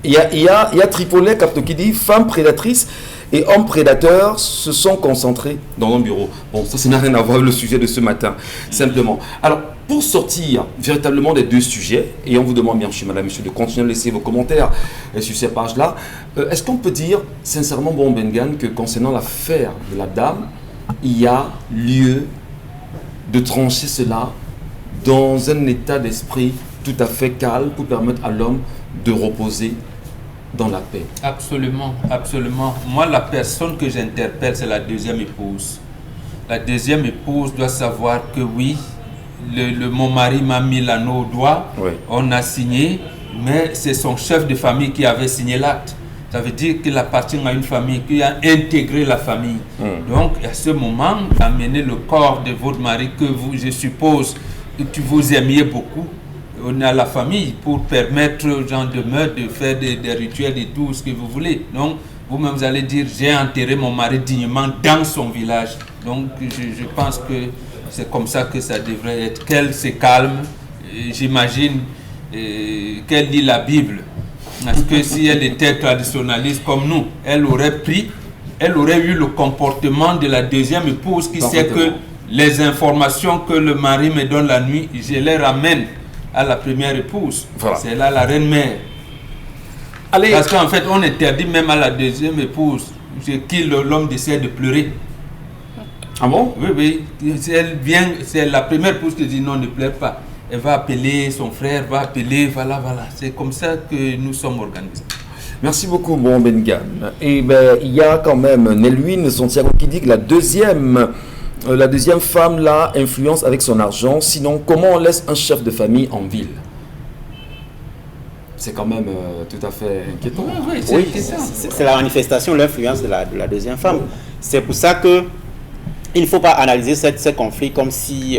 Il y a Tripollet Capto qui dit femmes prédatrices et hommes prédateurs se sont concentrés dans un bureau. Bon, ça n'a rien à voir avec le sujet de ce matin, simplement. Alors, pour sortir véritablement des deux sujets, et on vous demande bien, chez madame, monsieur, de continuer à laisser vos commentaires sur ces pages-là, est-ce qu'on peut dire, sincèrement, bon Bengan, que concernant l'affaire de la dame, il y a lieu de trancher cela dans un état d'esprit tout à fait calme pour permettre à l'homme de reposer dans la paix? Absolument, absolument. Moi, la personne que j'interpelle, c'est la deuxième épouse. La deuxième épouse doit savoir que oui, mon mari m'a mis l'anneau au doigt, oui. On a signé, mais c'est son chef de famille qui avait signé l'acte. Ça veut dire qu'il appartient à une famille, qui a intégré la famille. Donc, à ce moment, amener le corps de votre mari, que vous, je suppose, que vous aimiez beaucoup, on a la famille pour permettre aux gens de meurtre, de faire des rituels et tout ce que vous voulez. Donc, vous-même, vous allez dire, j'ai enterré mon mari dignement dans son village. Donc, je pense que c'est comme ça que ça devrait être. Qu'elle se calme, j'imagine qu'elle lit la Bible. Parce que si elle était traditionnaliste comme nous, elle aurait eu le comportement de la deuxième épouse qui sait que les informations que le mari me donne la nuit, je les ramène à la première épouse. Voilà. C'est là la reine-mère. Parce qu'en fait, on interdit même à la deuxième épouse, qui l'homme décide de pleurer. Ah bon? Oui, oui. C'est la première épouse qui dit non, ne pleure pas. Elle va appeler son frère, va appeler, voilà. C'est comme ça que nous sommes organisés. Merci beaucoup, bon Bengan. Et ben, il y a quand même Nelwyn Santiago qui dit que la deuxième femme là influence avec son argent. Sinon, comment on laisse un chef de famille en ville? C'est quand même tout à fait inquiétant. Oui, c'est la manifestation de l'influence de la deuxième femme. C'est pour ça que il ne faut pas analyser ce conflit comme si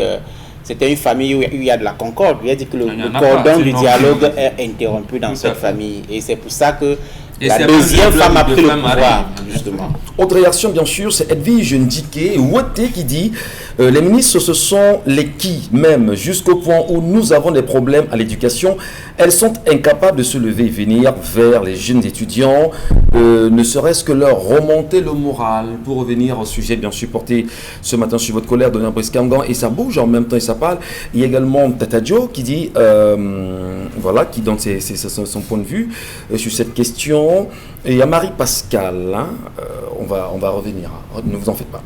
c'était une famille où il y a de la concorde. Il y a dit que le cordon du dialogue est interrompu dans cette famille. Et c'est pour ça que la deuxième femme a pris le pouvoir, justement. Autre réaction, bien sûr, c'est Edwige Ndiké Ouate qui dit les ministres, ce sont les qui, même jusqu'au point où nous avons des problèmes à l'éducation. Elles sont incapables de se lever et venir vers les jeunes étudiants, ne serait-ce que leur remonter le moral. Pour revenir au sujet bien sûr porté ce matin sur votre colère, Donnant Briskangan, et ça bouge en même temps et ça parle. Il y a également Tatadio qui dit, voilà, qui donne son point de vue sur cette question. Et il y a Marie-Pascal, hein, on va revenir, hein, ne vous en faites pas.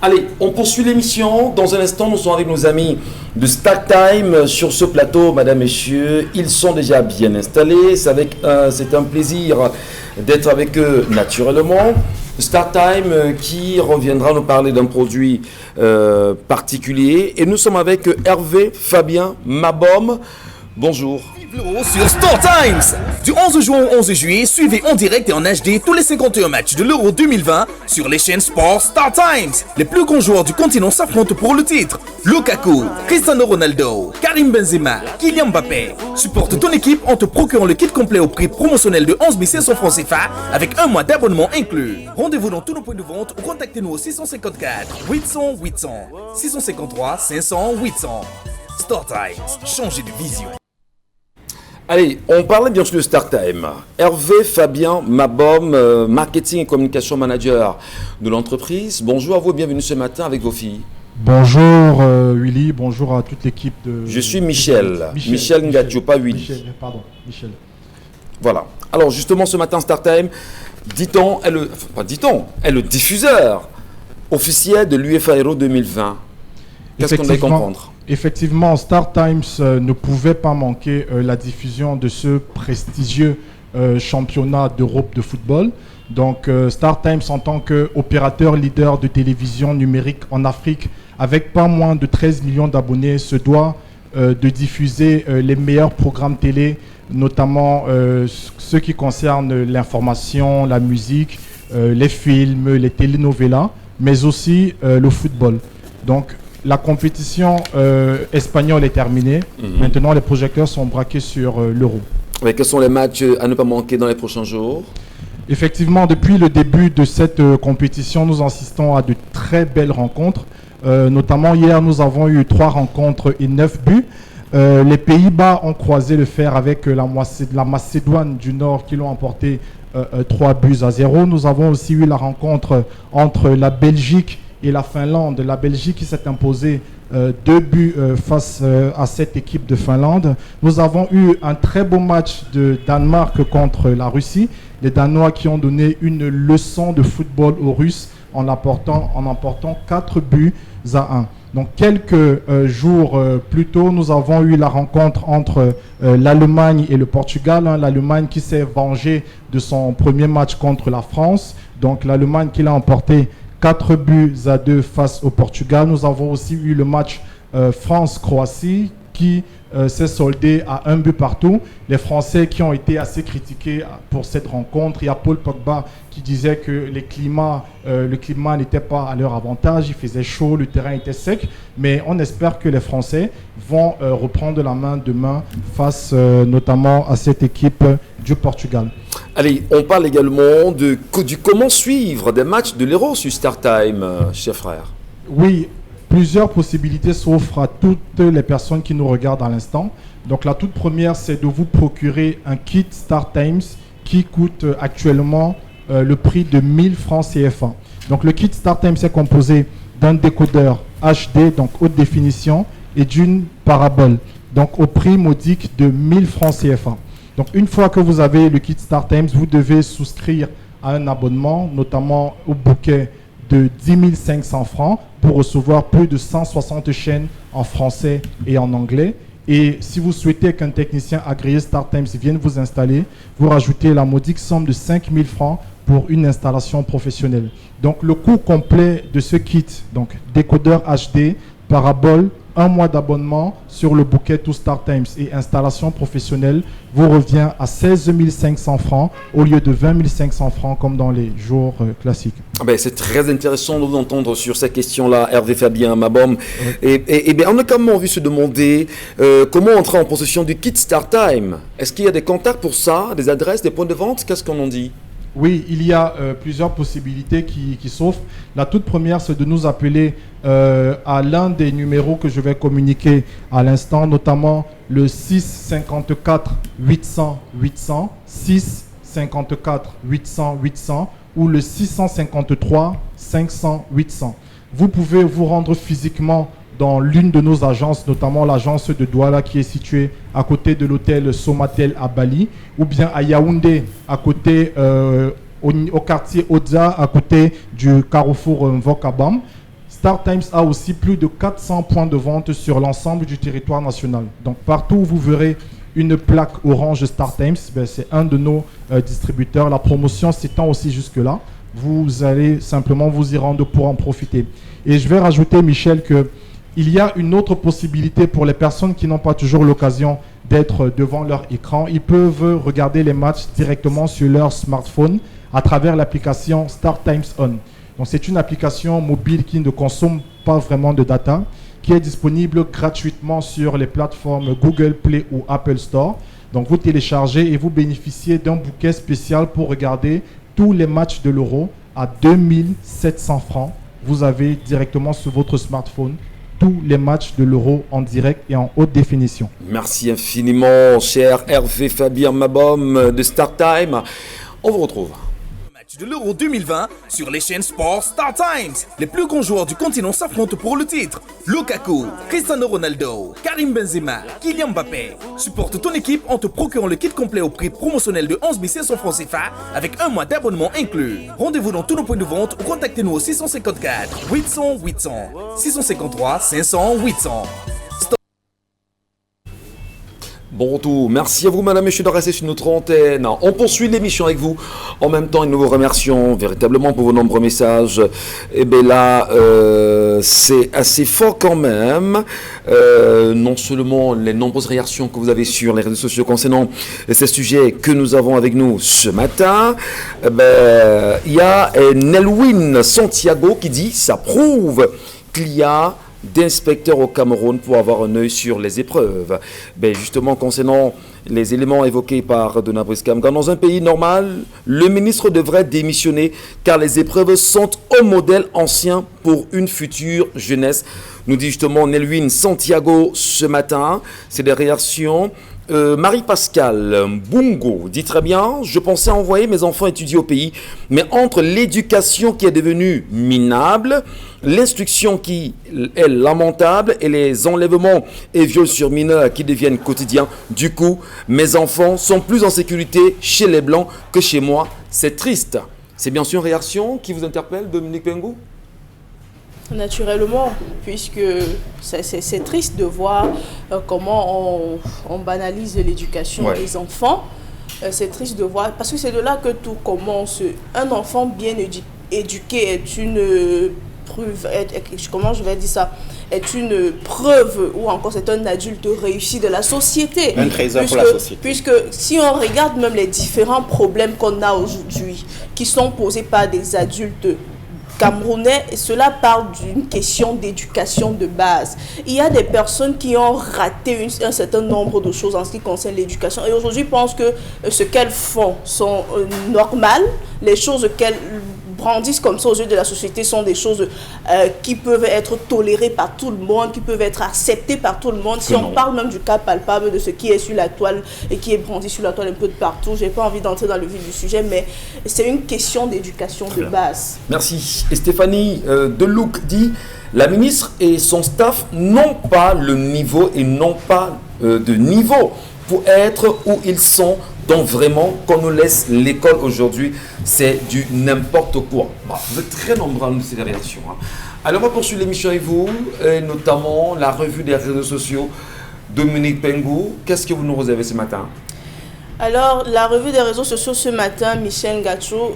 Allez, on poursuit l'émission. Dans un instant, nous sommes avec nos amis de StarTime sur ce plateau, mesdames, messieurs. Ils sont déjà bien installés. C'est un plaisir d'être avec eux naturellement. StarTime qui reviendra nous parler d'un produit particulier. Et nous sommes avec Hervé Fabien Mabom. Bonjour. l'Euro sur Star Times. Du 11 juin au 11 juillet, suivez en direct et en HD tous les 51 matchs de l'Euro 2020 sur les chaînes Sport Star Times. Les plus grands joueurs du continent s'affrontent pour le titre. Lukaku, Cristiano Ronaldo, Karim Benzema, Kylian Mbappé. Supporte ton équipe en te procurant le kit complet au prix promotionnel de 11 500 francs CFA avec un mois d'abonnement inclus. Rendez-vous dans tous nos points de vente ou contactez-nous au 654 800 800 653 500 800. Star Times, changez de vision. Allez, on parlait bien sûr de StarTime. Hervé Fabien Mabom, marketing et communication manager de l'entreprise. Bonjour à vous, bienvenue ce matin avec vos filles. Bonjour Willy, bonjour à toute l'équipe de... Je suis Michel Ngadjo, pas Willy. Michel. Voilà. Alors justement ce matin StarTime, dit-on, est le diffuseur officiel de l'UEFA Euro 2020. Qu'est-ce qu'on doit comprendre ? Effectivement, Star Times ne pouvait pas manquer la diffusion de ce prestigieux championnat d'Europe de football. Donc Star Times, en tant qu'opérateur leader de télévision numérique en Afrique, avec pas moins de 13 millions d'abonnés, se doit de diffuser les meilleurs programmes télé, notamment ceux qui concernent l'information, la musique, les films, les telenovelas, mais aussi le football. Donc la compétition espagnole est terminée. Maintenant, les projecteurs sont braqués sur l'Euro. Mais quels sont les matchs à ne pas manquer dans les prochains jours ? Effectivement, depuis le début de cette compétition, nous assistons à de très belles rencontres. Notamment, hier, nous avons eu 3 rencontres et 9 buts. Les Pays-Bas ont croisé le fer avec la Macédoine du Nord qui l'ont emporté 3-0. Nous avons aussi eu la rencontre entre la Belgique et la Finlande. La Belgique qui s'est imposée 2 buts face à cette équipe de Finlande. Nous avons eu un très beau match de Danemark contre la Russie. Les Danois qui ont donné une leçon de football aux Russes en emportant 4 buts à 1. Donc quelques jours plus tôt, nous avons eu la rencontre entre l'Allemagne et le Portugal. L'Allemagne qui s'est vengée de son premier match contre la France. Donc l'Allemagne qui l'a emporté 4-2 face au Portugal. Nous avons aussi eu le match France-Croatie qui s'est soldé à 1 but partout. Les Français qui ont été assez critiqués pour cette rencontre. Il y a Paul Pogba qui disait que le climat n'était pas à leur avantage. Il faisait chaud, le terrain était sec. Mais on espère que les Français vont reprendre la main demain face notamment à cette équipe du Portugal. Allez, on parle également du comment suivre des matchs de l'Euro sur StarTime, chers frères. Oui, plusieurs possibilités s'offrent à toutes les personnes qui nous regardent à l'instant. Donc la toute première, c'est de vous procurer un kit StarTimes qui coûte actuellement le prix de 1000 francs CFA. Donc le kit StarTimes est composé d'un décodeur HD, donc haute définition, et d'une parabole, donc au prix modique de 1000 francs CFA. Donc une fois que vous avez le kit StarTimes, vous devez souscrire à un abonnement, notamment au bouquet de 10 500 francs pour recevoir plus de 160 chaînes en français et en anglais. Et si vous souhaitez qu'un technicien agréé StarTimes vienne vous installer, vous rajoutez la modique somme de 5 000 francs pour une installation professionnelle. Donc le coût complet de ce kit, donc décodeur HD, parabole, 1 mois d'abonnement sur le bouquet Tout StarTimes et installation professionnelle vous revient à 16 500 francs au lieu de 20 500 francs comme dans les jours classiques. C'est très intéressant de vous entendre sur ces questions-là, Hervé Fabien Mabom. Oui. Et bien, on a quand même envie de se demander comment entrer en possession du kit StarTime. Est-ce qu'il y a des contacts pour ça, des adresses, des points de vente? Qu'est-ce qu'on en dit? Oui, il y a plusieurs possibilités qui s'offrent. La toute première, c'est de nous appeler à l'un des numéros que je vais communiquer à l'instant, notamment le 654 800 800, 654 800 800 ou le 653 500 800. Vous pouvez vous rendre physiquement dans l'une de nos agences, notamment l'agence de Douala qui est située à côté de l'hôtel Somatel à Bali, ou bien à Yaoundé, à côté, au quartier Odza, à côté du carrefour Mvokabam. StarTimes a aussi plus de 400 points de vente sur l'ensemble du territoire national. Donc partout où vous verrez une plaque orange StarTimes, c'est un de nos distributeurs. La promotion s'étend aussi jusque-là. Vous allez simplement vous y rendre pour en profiter. Et je vais rajouter, Michel, que Il y a une autre possibilité pour les personnes qui n'ont pas toujours l'occasion d'être devant leur écran. Ils peuvent regarder les matchs directement sur leur smartphone à travers l'application Start Times On. Donc c'est une application mobile qui ne consomme pas vraiment de data, qui est disponible gratuitement sur les plateformes Google Play ou Apple Store. Donc vous téléchargez et vous bénéficiez d'un bouquet spécial pour regarder tous les matchs de l'Euro à 2700 francs. Vous avez directement sur votre smartphone tous les matchs de l'Euro en direct et en haute définition. Merci infiniment, cher Hervé Fabien Mabom de Start Time. On vous retrouve. De l'Euro 2020 sur les chaînes Sport Star Times. Les plus grands joueurs du continent s'affrontent pour le titre. Lukaku, Cristiano Ronaldo, Karim Benzema, Kylian Mbappé. Supporte ton équipe en te procurant le kit complet au prix promotionnel de 11 500 francs CFA avec un mois d'abonnement inclus. Rendez-vous dans tous nos points de vente ou contactez-nous au 654 800 800 653 500 800. Bon retour, merci à vous madame et messieurs de rester sur notre antenne. On poursuit l'émission avec vous. En même temps, nous vous remercions véritablement pour vos nombreux messages. Et bien là, c'est assez fort quand même. Non seulement les nombreuses réactions que vous avez sur les réseaux sociaux concernant ces sujets que nous avons avec nous ce matin. Il y a Nelwin Santiago qui dit « Ça prouve qu'il y a d'inspecteurs au Cameroun pour avoir un œil sur les épreuves. » Justement, concernant les éléments évoqués par Dona Brice-Kamgan, dans un pays normal, le ministre devrait démissionner car les épreuves sont un modèle ancien pour une future jeunesse. Nous dit justement Nelwin Santiago ce matin. C'est des réactions. Marie-Pascale Bungo dit très bien, je pensais envoyer mes enfants étudier au pays, mais entre l'éducation qui est devenue minable, l'instruction qui est lamentable et les enlèvements et viols sur mineurs qui deviennent quotidiens, du coup, mes enfants sont plus en sécurité chez les Blancs que chez moi. C'est triste. C'est bien sûr une réaction qui vous interpelle, Dominique Pengou? Naturellement, puisque c'est triste de voir comment on banalise l'éducation des enfants. C'est triste de voir, parce que c'est de là que tout commence. Un enfant bien éduqué est une preuve, comment je vais dire ça, est une preuve, ou encore c'est un adulte réussi de la société. Un trésor pour la société. Puisque si on regarde même les différents problèmes qu'on a aujourd'hui, qui sont posés par des adultes camerounais, cela parle d'une question d'éducation de base. Il y a des personnes qui ont raté un certain nombre de choses en ce qui concerne l'éducation et aujourd'hui pensent que ce qu'elles font sont normales, les choses qu'elles brandissent comme ça aux yeux de la société sont des choses qui peuvent être tolérées par tout le monde, qui peuvent être acceptées par tout le monde. Si on parle même du cas palpable de ce qui est sur la toile et qui est brandi sur la toile un peu de partout, j'ai pas envie d'entrer dans le vif du sujet, mais c'est une question d'éducation de base. Merci. Et Stéphanie Delouc dit « La ministre et son staff n'ont pas le niveau et n'ont pas de niveau pour être où ils sont. Donc vraiment, qu'on nous laisse l'école aujourd'hui, c'est du n'importe quoi. » Vous êtes très nombreux à nous ces réactions. Alors on va poursuivre l'émission avec vous, et notamment la revue des réseaux sociaux. Dominique Pengou, qu'est-ce que vous nous réservez ce matin? Alors, la revue des réseaux sociaux ce matin, Michel Ngacho,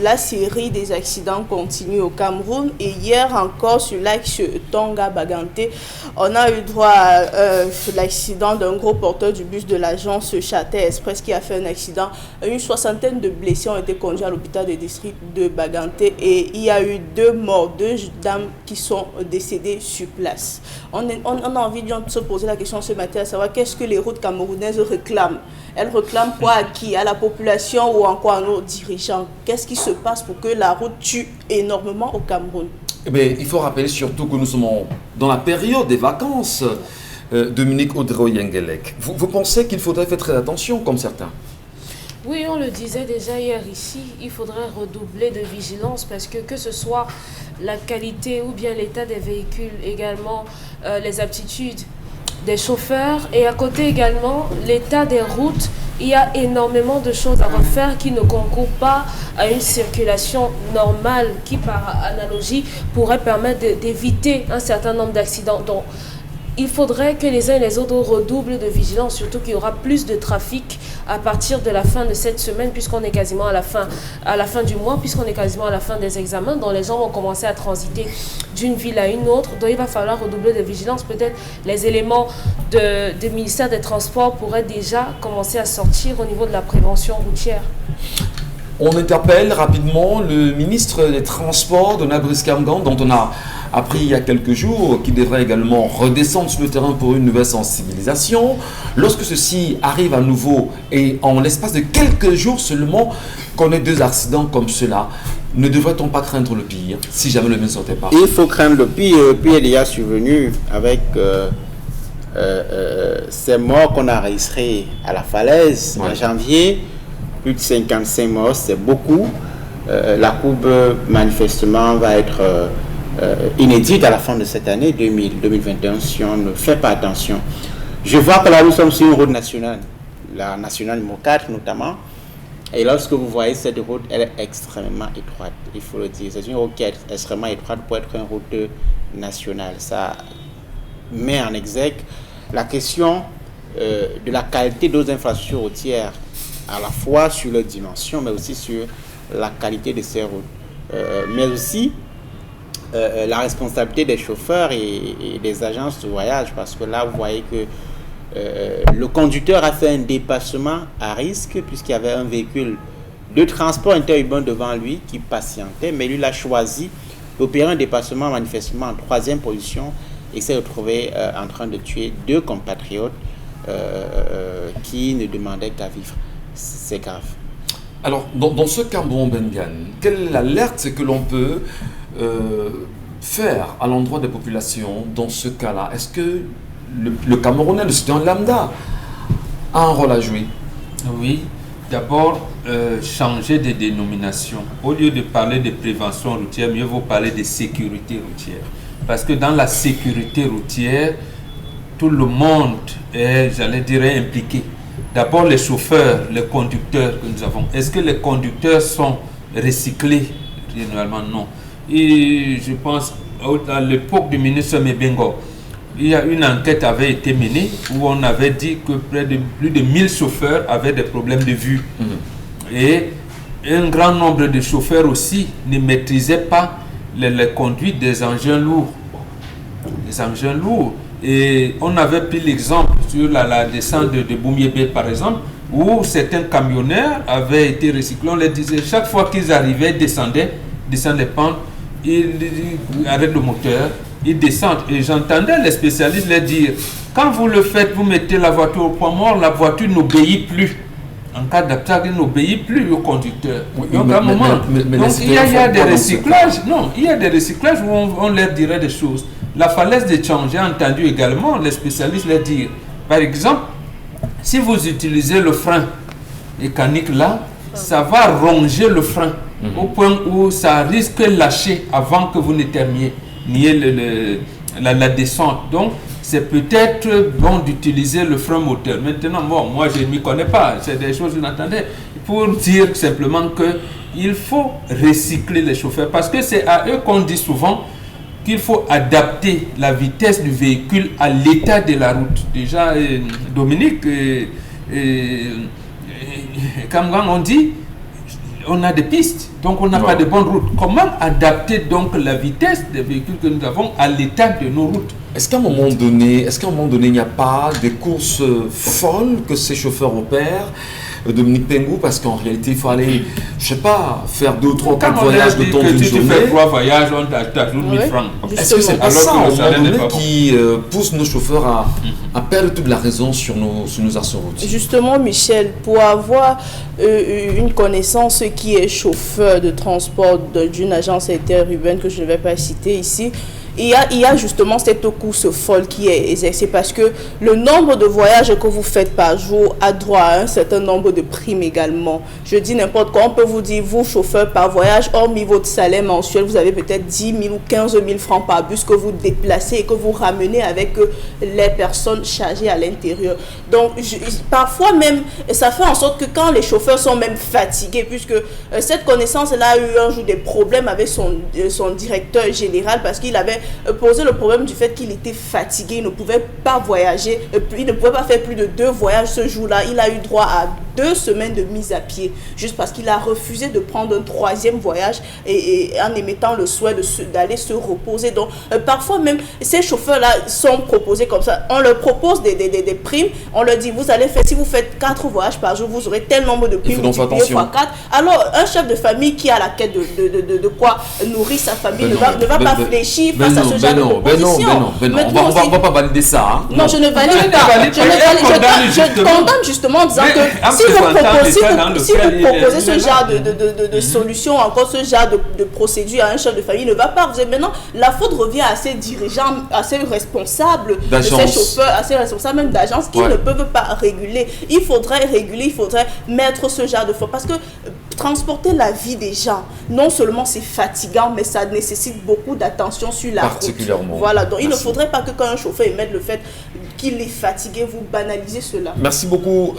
la série des accidents continue au Cameroun. Et hier encore, sur l'axe Tonga-Bagante, on a eu droit à l'accident d'un gros porteur du bus de l'agence Châtel Express qui a fait un accident. Une soixantaine de blessés ont été conduits à l'hôpital de district de Bagante. Et il y a eu 2 morts, 2 dames qui sont décédées sur place. On a envie de se poser la question ce matin, à savoir qu'est-ce que les routes camerounaises réclament. Elles réclament quoi à qui? À la population ou encore à nos dirigeants? Qu'est-ce qui se passe pour que la route tue énormément au Cameroun? Il faut rappeler surtout que nous sommes dans la période des vacances. Dominique Audrey-Yengelek, vous pensez qu'il faudrait faire très attention comme certains? Oui, on le disait déjà hier ici, il faudrait redoubler de vigilance parce que ce soit la qualité ou bien l'état des véhicules, également les aptitudes des chauffeurs et à côté également l'état des routes, il y a énormément de choses à refaire qui ne concourent pas à une circulation normale qui par analogie pourrait permettre d'éviter un certain nombre d'accidents. Donc il faudrait que les uns et les autres redoublent de vigilance, surtout qu'il y aura plus de trafic à partir de la fin de cette semaine, puisqu'on est quasiment à la fin du mois, puisqu'on est quasiment à la fin des examens, dont les gens vont commencer à transiter d'une ville à une autre. Donc il va falloir redoubler de vigilance. Peut-être les éléments du ministère des Transports pourraient déjà commencer à sortir au niveau de la prévention routière. On interpelle rapidement le ministre des Transports, Donald Brice-Kamgan, dont on a appris il y a quelques jours qu'il devrait également redescendre sur le terrain pour une nouvelle sensibilisation. Lorsque ceci arrive à nouveau et en l'espace de quelques jours seulement qu'on ait 2 accidents comme cela, ne devrait-on pas craindre le pire si jamais le bien ne sortait pas? Il faut craindre le pire. Puis il y a survenu avec ces morts qu'on a enregistrés à la falaise en janvier. Plus de 55 morts, c'est beaucoup. La courbe, manifestement, va être inédite à la fin de cette année 2021 si on ne fait pas attention. Je vois que là, nous sommes sur une route nationale, la nationale numéro 4 notamment. Et lorsque vous voyez cette route, elle est extrêmement étroite, il faut le dire. C'est une route qui est extrêmement étroite pour être une route nationale. Ça met en exergue la question de la qualité de nos infrastructures routières, à la fois sur leur dimension, mais aussi sur la qualité de ces routes. Mais aussi la responsabilité des chauffeurs et des agences de voyage, parce que là, vous voyez que le conducteur a fait un dépassement à risque, puisqu'il y avait un véhicule de transport interurbain devant lui qui patientait, mais lui, il a choisi d'opérer un dépassement manifestement en 3e position et s'est retrouvé en train de tuer 2 compatriotes qui ne demandaient qu'à vivre. C'est grave. Alors, dans ce cas, Bengan, quelle est l'alerte que l'on peut faire à l'endroit des populations dans ce cas-là? Est-ce que le Camerounais, le citoyen lambda, a un rôle à jouer? Oui, d'abord, changer de dénomination. Au lieu de parler de prévention routière, mieux vaut parler de sécurité routière. Parce que dans la sécurité routière, tout le monde est, j'allais dire, impliqué. D'abord, les chauffeurs, les conducteurs que nous avons. Est-ce que les conducteurs sont recyclés? Généralement, non. Et je pense, à l'époque du ministre Mebengo, il y a une enquête avait été menée où on avait dit que plus de 1000 chauffeurs avaient des problèmes de vue. Et un grand nombre de chauffeurs aussi ne maîtrisaient pas les conduites des engins lourds. Les engins lourds. Et on avait pris l'exemple sur la descente de Boumiébé, par exemple, où certains camionneurs avaient été recyclés. On les disait, chaque fois qu'ils arrivaient, descendaient les pentes, ils arrêtent le moteur, ils descendent. Et j'entendais les spécialistes leur dire, quand vous le faites, vous mettez la voiture au point mort, la voiture n'obéit plus. En cas d'attaque, elle n'obéit plus au conducteur. Oui, donc, à un moment, il y a des recyclages. Non, il y a des recyclages où on leur dirait des choses. La falaise de Tchang, j'ai entendu également les spécialistes leur dire, par exemple, si vous utilisez le frein mécanique là, ça va ronger le frein au point où ça risque de lâcher avant que vous ne terminiez la descente. Donc, c'est peut-être bon d'utiliser le frein moteur. Maintenant, bon, moi je ne m'y connais pas, c'est des choses que j'entendais. Pour dire simplement qu'il faut recycler les chauffeurs, parce que c'est à eux qu'on dit souvent qu'il faut adapter la vitesse du véhicule à l'état de la route. Déjà, Dominique, comme on dit, on a des pistes, donc on n'a pas de bonnes routes. Comment adapter donc la vitesse des véhicules que nous avons à l'état de nos routes? Est-ce qu'à un moment donné, il n'y a pas des courses folles que ces chauffeurs opèrent, Dominique Pengou, parce qu'en réalité, il faut aller, je sais pas, faire 2 ou 3 voyages de temps d'une journée. Tu fais 3 voyages, on t'ajoute 1000 francs. Est-ce que c'est pas ça, à un moment donné, qui pousse nos chauffeurs à perdre toute la raison sur nos actions routières? Justement, Michel, pour avoir une connaissance qui est chauffeur de transport d'une agence interurbaine que je ne vais pas citer ici, il y a justement cette course folle qui est exercée parce que le nombre de voyages que vous faites par jour a droit à un certain nombre de primes également. Je dis n'importe quoi, on peut vous dire, vous chauffeur par voyage, hormis votre salaire mensuel, vous avez peut-être 10 000 ou 15 000 francs par bus que vous déplacez et que vous ramenez avec les personnes chargées à l'intérieur. Donc, parfois même, ça fait en sorte que quand les chauffeurs sont même fatigués, puisque cette connaissance-là a eu un jour des problèmes avec son directeur général parce qu'il avait avait posé le problème du fait qu'il était fatigué, il ne pouvait pas voyager, il ne pouvait pas faire plus de 2 voyages ce jour-là. Il a eu droit à 2 semaines de mise à pied, juste parce qu'il a refusé de prendre un 3e voyage et en émettant le souhait d'aller se reposer. Donc, parfois même, ces chauffeurs-là sont proposés comme ça. On leur propose des primes, on leur dit, vous allez faire, si vous faites 4 voyages par jour, vous aurez tel nombre de primes multipliées par 4. Alors, un chef de famille qui a la quête de quoi nourrir sa famille ne va pas fléchir face à ce genre de proposition. On va pas valider ça. Hein. Non, je ne valide pas. Je condamne justement en disant que si vous proposez ce genre de solution, encore ce genre de procédure à un chef de famille, ne va pas. Vous êtes maintenant, la faute revient à ces dirigeants, à ces responsables de ces chauffeurs, à ces responsables même d'agences qui ne peuvent pas réguler. Il faudrait réguler, il faudrait mettre ce genre de faute parce que transporter la vie des gens, non seulement c'est fatigant, mais ça nécessite beaucoup d'attention sur la route. Voilà, donc il ne faudrait pas que quand un chauffeur émette le fait qu'il est fatigué, vous banalisez cela. Merci beaucoup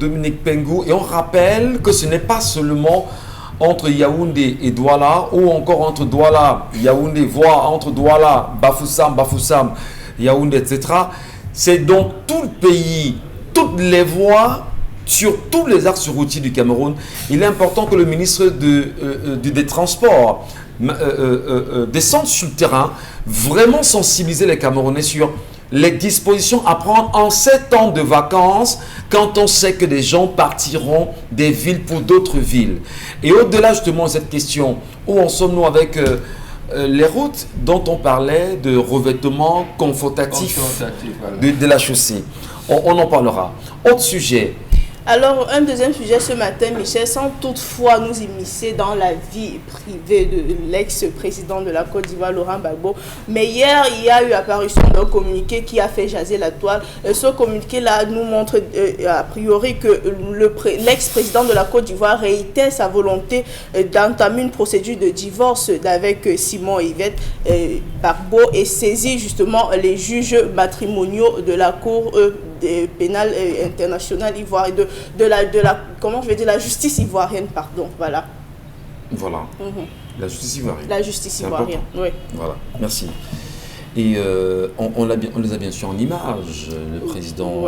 Dominique Pengou. Et on rappelle que ce n'est pas seulement entre Yaoundé et Douala, ou encore entre Douala, Yaoundé, voire entre Douala, Bafoussam, Yaoundé, etc. C'est dans tout le pays, toutes les voies, sur tous les axes routiers du Cameroun. Il est important que le ministre des Transports descende sur le terrain, vraiment sensibiliser les Camerounais sur les dispositions à prendre en ces temps de vacances, quand on sait que des gens partiront des villes pour d'autres villes. Et au-delà justement de cette question, où en sommes-nous avec les routes dont on parlait de revêtement confortatif de la chaussée? On en parlera. Autre sujet. Alors, un deuxième sujet ce matin, Michel, sans toutefois nous immiscer dans la vie privée de l'ex-président de la Côte d'Ivoire, Laurent Gbagbo. Mais hier, il y a eu apparition d'un communiqué qui a fait jaser la toile. Ce communiqué-là nous montre a priori que l'ex-président de la Côte d'Ivoire réitère sa volonté d'entamer une procédure de divorce avec Simon et Yvette Gbagbo et saisit justement les juges matrimoniaux de la Cour pénale internationale ivoirienne, de la justice ivoirienne, pardon, voilà. Voilà, la justice ivoirienne. La justice ivoirienne, oui. Voilà, merci. Et on les a bien sûr en image, le président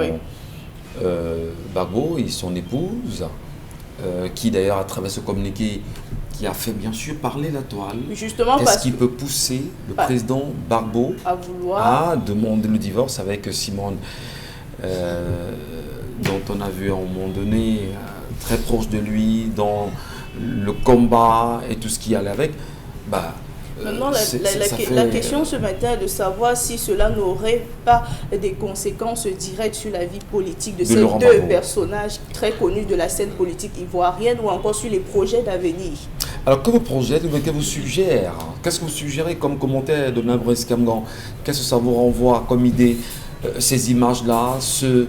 Gbagbo et son épouse, qui d'ailleurs à travers ce communiqué, qui a fait bien sûr parler la toile. Justement, qu'est-ce qui peut pousser le président Gbagbo à demander le divorce avec Simone, dont on a vu à un moment donné, très proche de lui, dans le combat et tout ce qui allait avec. Maintenant, la question ce matin est de savoir si cela n'aurait pas des conséquences directes sur la vie politique de ces deux personnages très connus de la scène politique ivoirienne, ou encore sur les projets d'avenir. Alors, que vous projetez, que vous suggérez? Qu'est-ce que vous suggérez comme commentaire de Brice Kamgan? Qu'est-ce que ça vous renvoie comme idée, ces images-là, ce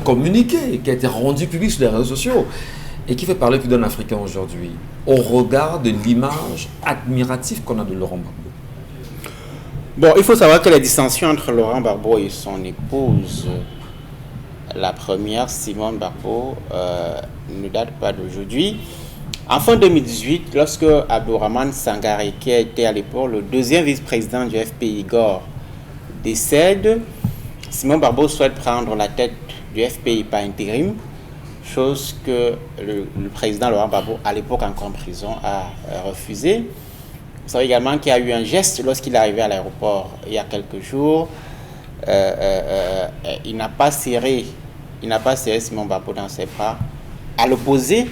communiqué qui a été rendu public sur les réseaux sociaux et qui fait parler plus d'un Africain aujourd'hui, au regard de l'image admirative qu'on a de Laurent Gbagbo? Bon, il faut savoir que les dissensions entre Laurent Gbagbo et son épouse, la première, Simone Gbagbo, ne datent pas d'aujourd'hui. En fin 2018, lorsque Abdourahmane Sangaré, qui était à l'époque le deuxième vice-président du FPI GOR, décède, Simone Gbagbo souhaite prendre la tête du FPI par intérim, chose que le président Laurent Gbagbo, à l'époque encore en prison, a refusé. Vous savez également qu'il y a eu un geste lorsqu'il est arrivé à l'aéroport il y a quelques jours. Il n'a pas serré Simone Gbagbo dans ses bras, à l'opposé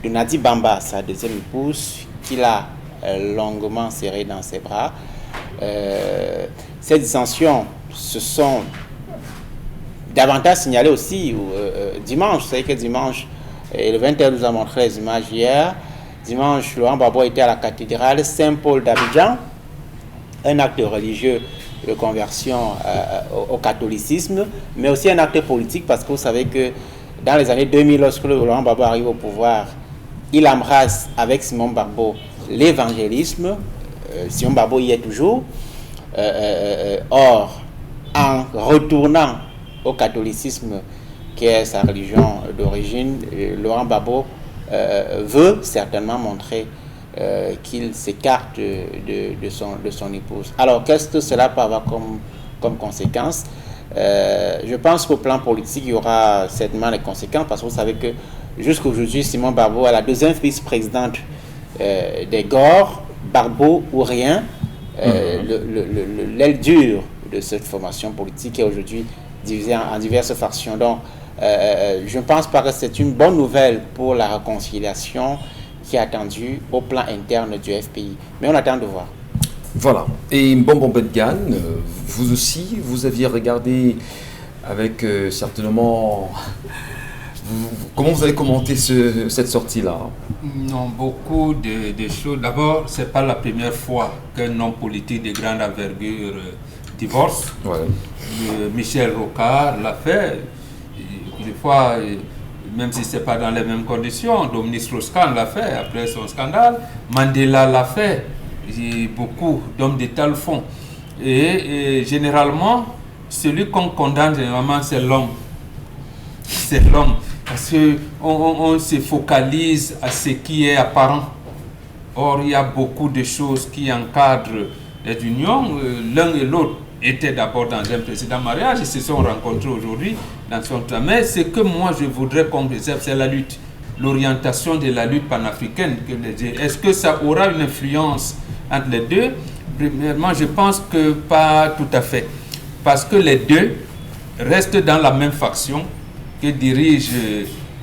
de Nadi Bamba, sa deuxième épouse, qu'il a longuement serré dans ses bras. Ces dissensions se sont davantage signalées aussi dimanche. Vous savez que dimanche, et le 21 nous a montré les images hier. Dimanche, Laurent Gbagbo était à la cathédrale Saint-Paul d'Abidjan, un acte religieux de conversion au catholicisme, mais aussi un acte politique, parce que vous savez que dans les années 2000, lorsque Laurent Gbagbo arrive au pouvoir, il embrasse avec Simone Gbagbo l'évangélisme. Simone Gbagbo y est toujours. Or, en retournant au catholicisme, qui est sa religion d'origine, Laurent Gbagbo veut certainement montrer qu'il s'écarte de son épouse. Alors, qu'est-ce que cela peut avoir comme conséquence? Je pense qu'au plan politique, il y aura certainement des conséquences, parce que vous savez que jusqu'aujourd'hui, Simone Gbagbo est la deuxième vice-présidente des GOR, Gbagbo ou rien, l'aile dure de cette formation politique est aujourd'hui divisée en diverses factions. Donc, je ne pense pas que c'est une bonne nouvelle pour la réconciliation qui est attendue au plan interne du FPI. Mais on attend de voir. Voilà. Et Mbombo Bedgan, vous aussi, vous aviez regardé avec certainement... Comment vous avez commenté cette sortie-là? Non, beaucoup de choses. D'abord, ce n'est pas la première fois qu'un homme politique de grande envergure divorce. Ouais. Michel Rocard l'a fait. Des fois, même si ce n'est pas dans les mêmes conditions, Dominique Strauss-Kahn l'a fait après son scandale. Mandela l'a fait. Beaucoup d'hommes d'État le font. Et généralement, celui qu'on condamne, généralement, c'est l'homme. C'est l'homme. Parce qu'on se focalise à ce qui est apparent. Or, il y a beaucoup de choses qui encadrent les unions. L'un et l'autre étaient d'abord dans un précédent mariage et se sont rencontrés aujourd'hui dans son temps. Mais ce que moi je voudrais qu'on réserve, c'est la lutte. L'orientation de la lutte panafricaine. Est-ce que ça aura une influence entre les deux? Premièrement, je pense que pas tout à fait. Parce que les deux restent dans la même faction que dirige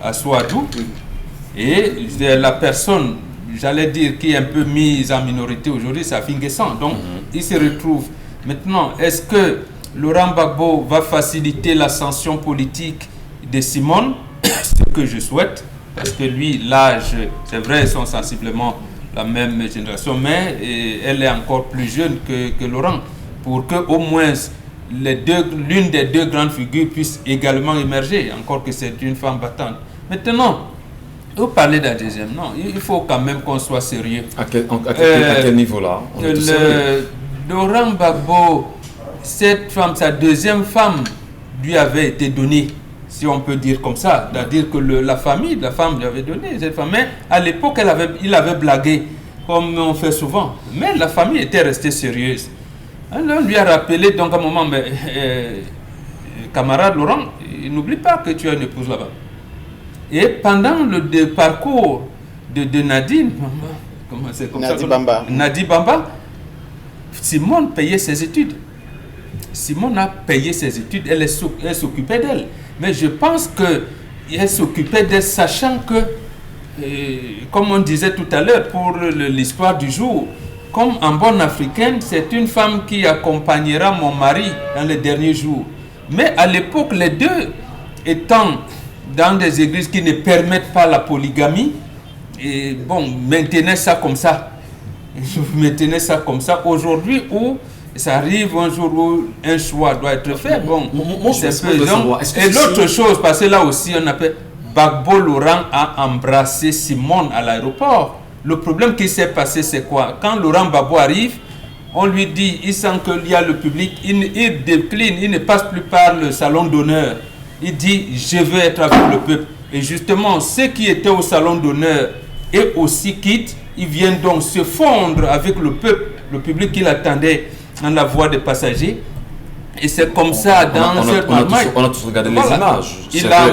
Aswadou. Et la personne, j'allais dire, qui est un peu mise en minorité aujourd'hui, c'est Afinguessan. Donc, il se retrouve. Maintenant, est-ce que Laurent Gbagbo va faciliter l'ascension politique de Simone? Ce que je souhaite, parce que lui, l'âge, c'est vrai, ils sont sensiblement la même génération, mais elle est encore plus jeune que Laurent, pour que au moins l'une des deux grandes figures puisse également émerger, encore que c'est une femme battante. Maintenant, vous parlez d'un deuxième, non, il faut quand même qu'on soit sérieux. À quel niveau-là? Laurent Gbagbo, cette femme, sa deuxième femme, lui avait été donnée, si on peut dire comme ça, c'est-à-dire que la femme lui avait donné cette femme, mais à l'époque, il avait blagué, comme on fait souvent, mais la famille était restée sérieuse. Alors, on lui a rappelé, donc à un moment, mais, camarade Laurent, n'oublie pas que tu as une épouse là-bas. Et pendant le parcours de Nadine, comment c'est comme Nadi ça, Bamba. Nadi Bamba, Simone payait ses études. Simone a payé ses études, elle s'occupait d'elle. Mais je pense qu'elle s'occupait d'elle, sachant que, comme on disait tout à l'heure, pour l'histoire du jour, comme en bonne africaine, c'est une femme qui accompagnera mon mari dans les derniers jours. Mais à l'époque, les deux étant dans des églises qui ne permettent pas la polygamie, et bon, maintenez ça comme ça. Maintenez ça comme ça. Aujourd'hui, où ça arrive un jour où un choix doit être fait, bon, et l'autre chose, parce que là aussi, on appelle Gbagbo Laurent a embrassé Simone à l'aéroport. Le problème qui s'est passé, c'est quoi? Quand Laurent Gbagbo arrive, on lui dit, il sent qu'il y a le public, il décline, il ne passe plus par le salon d'honneur. Il dit, je veux être avec le peuple. Et justement, ceux qui étaient au salon d'honneur et aussi quittent, ils viennent donc se fondre avec le peuple, le public qui l'attendait dans la voie des passagers. Et c'est comme ça dans cette marmaille. On a tous regardé les images.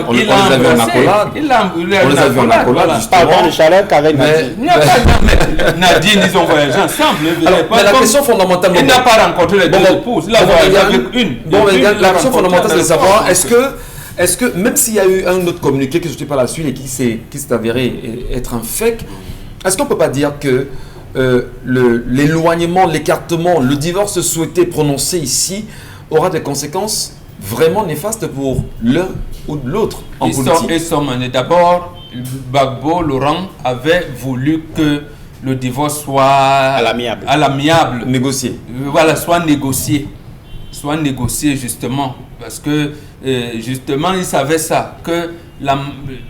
On les a vus en accolade. On les a vus en accolade, justement. Pas de chaleur qu'avec Nadine. Nadine, ils ont voyagé ensemble. Mais la question fondamentale... Il n'a pas rencontré les deux épouses. Il a voyagé avec une. La question fondamentale, c'est de savoir, est-ce que, même s'il y a eu un autre communiqué qui se fait par la suite et qui s'est avéré être un fake, est-ce qu'on ne peut pas dire que l'éloignement, l'écartement, le divorce souhaité prononcé ici aura des conséquences vraiment néfastes pour l'un ou l'autre en politique? D'abord, Gbagbo, Laurent, avait voulu que le divorce soit à l'amiable. Négocié. Voilà, soit négocié. Soit négocié, justement. Parce que, justement, il savait ça, que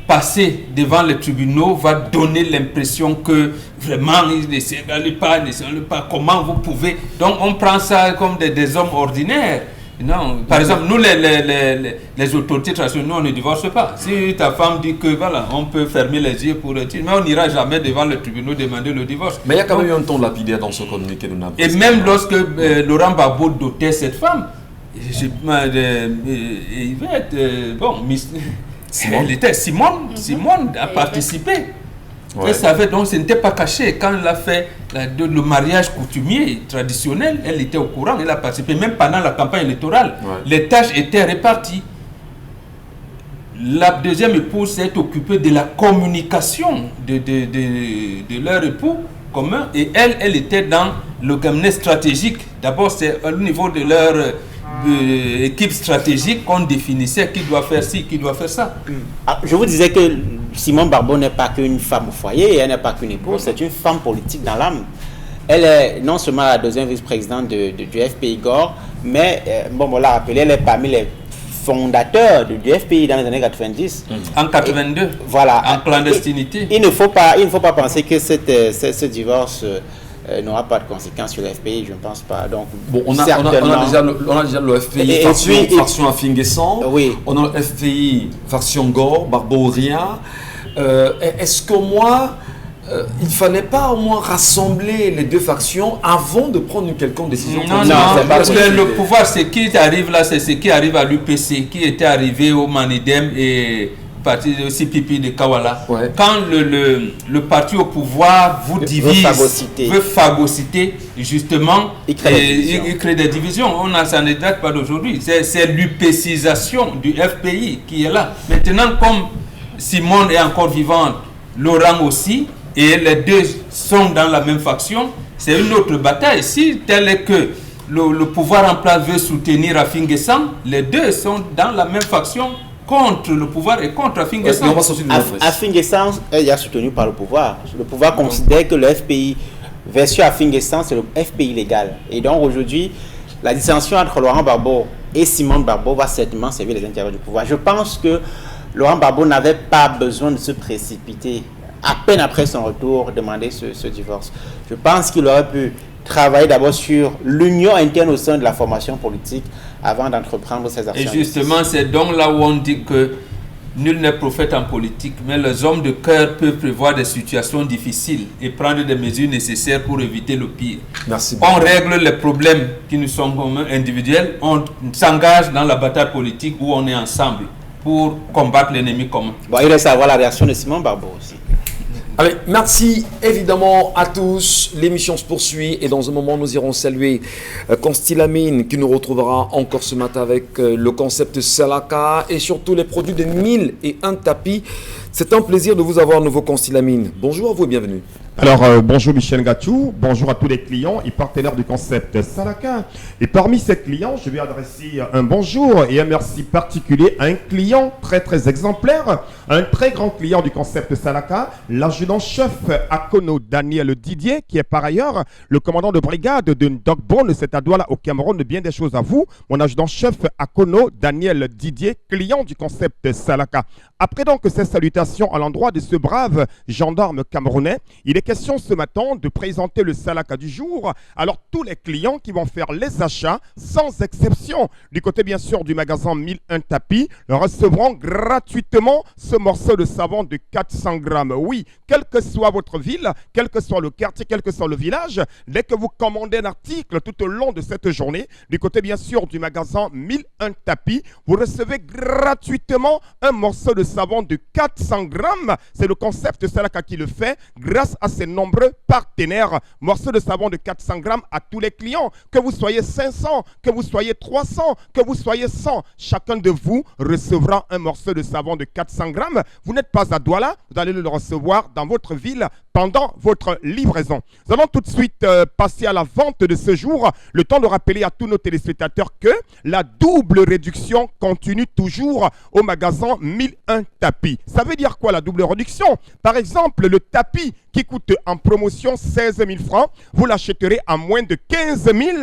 passer devant les tribunaux va donner l'impression que vraiment, ils ne s'égalent pas, comment vous pouvez. Donc, on prend ça comme des hommes ordinaires. Non, par exemple, nous, les autorités traditionnelles, nous, on ne divorce pas. Si ta femme dit que, voilà, on peut fermer les yeux pour le dire, mais on n'ira jamais devant le tribunal demander le divorce. Mais il y a quand même eu un ton lapidaire dans ce communiqué de Naples. Et même lorsque Laurent Gbagbo dotait cette femme, Simone a participé. Ouais. Elle savait, donc ce n'était pas caché. Quand elle a fait le mariage coutumier traditionnel, elle était au courant, elle a participé. Même pendant la campagne électorale, les tâches étaient réparties. La deuxième épouse s'est occupée de la communication de leur époux commun. Et elle était dans le cabinet stratégique. D'abord, c'est au niveau de leur équipe stratégique qu'on définissait qui doit faire ci, qui doit faire ça. Je vous disais que Simone Gbagbo n'est pas qu'une femme au foyer, elle n'est pas qu'une épouse, c'est une femme politique dans l'âme. Elle est non seulement la deuxième vice-présidente du FPI Gore, mais, on l'a rappelé, elle est parmi les fondateurs du FPI dans les années 90. En 82, voilà. En clandestinité. Il ne faut pas penser que ce divorce n'aura pas de conséquences sur le FPI, je ne pense pas. Donc, bon, on a déjà le FPI faction Afinguessan, oui. On a le FPI faction Gore, Barboria. Est-ce qu'au moins, il ne fallait pas au moins rassembler les deux factions avant de prendre une quelconque décision? Non, parce que le pouvoir, c'est qui arrive là, c'est ce qui arrive à l'UPC, qui était arrivé au Manidem et parti aussi Pipi de Kawala. Ouais. Quand le parti au pouvoir vous divise, veut phagocyter, justement, il crée des divisions. Ça ne date pas d'aujourd'hui. C'est l'UPCisation du FPI qui est là. Maintenant, comme Simone est encore vivante, Laurent aussi, et les deux sont dans la même faction, c'est une autre bataille. Si tel est que le pouvoir en place veut soutenir Afinguessan, les deux sont dans la même faction contre le pouvoir et contre Afinguessan. Afinguessan est soutenu par le pouvoir. Le pouvoir considère que le FPI version Afinguessan, c'est le FPI légal. Et donc aujourd'hui, la dissension entre Laurent Gbagbo et Simone Gbagbo va certainement servir les intérêts du pouvoir. Je pense que Laurent Gbagbo n'avait pas besoin de se précipiter à peine après son retour, demander ce divorce. Je pense qu'il aurait pu travailler d'abord sur l'union interne au sein de la formation politique avant d'entreprendre ces actions. Et justement, c'est donc là où on dit que nul n'est prophète en politique, mais les hommes de cœur peuvent prévoir des situations difficiles et prendre des mesures nécessaires pour éviter le pire. Merci beaucoup. On règle les problèmes qui nous sont communs individuels, on s'engage dans la bataille politique où on est ensemble pour combattre l'ennemi commun. Bon, il reste à voir la réaction de Simone Gbagbo aussi. Allez, merci évidemment à tous. L'émission se poursuit et dans un moment, nous irons saluer Constilamine qui nous retrouvera encore ce matin avec le concept Salaka et surtout les produits de 1001 tapis. C'est un plaisir de vous avoir à nouveau, Constilamine. Bonjour à vous et bienvenue. Alors, bonjour Michel Gatchou, bonjour à tous les clients et partenaires du concept Salaka. Et parmi ces clients, je vais adresser un bonjour et un merci particulier à un client très exemplaire, un très grand client du concept Salaka, l'adjudant-chef Akono Daniel Didier, qui est par ailleurs le commandant de brigade de Ndokbon, c'est à Douala au Cameroun. De bien des choses à vous, mon adjudant-chef Akono Daniel Didier, client du concept Salaka. Après donc ces salutations à l'endroit de ce brave gendarme camerounais, il est question ce matin de présenter le Salaka du jour. Alors tous les clients qui vont faire les achats, sans exception, du côté bien sûr du magasin 1001 tapis, recevront gratuitement ce morceau de savon de 400 grammes. Oui, quelle que soit votre ville, quel que soit le quartier, quel que soit le village, dès que vous commandez un article tout au long de cette journée, du côté bien sûr du magasin 1001 tapis, vous recevez gratuitement un morceau de savon de 400 grammes. C'est le concept Salaka qui le fait grâce à ses nombreux partenaires. Morceau de savon de 400 grammes à tous les clients. Que vous soyez 500, que vous soyez 300, que vous soyez 100. Chacun de vous recevra un morceau de savon de 400 grammes. Vous n'êtes pas à Douala, vous allez le recevoir dans votre ville pendant votre livraison. Nous allons tout de suite passer à la vente de ce jour. Le temps de rappeler à tous nos téléspectateurs que la double réduction continue toujours au magasin 1001 tapis. Ça veut dire quoi la double réduction? Par exemple, le tapis qui coûte toutes en promotion, 16 000 francs. Vous l'achèterez à moins de 15 000,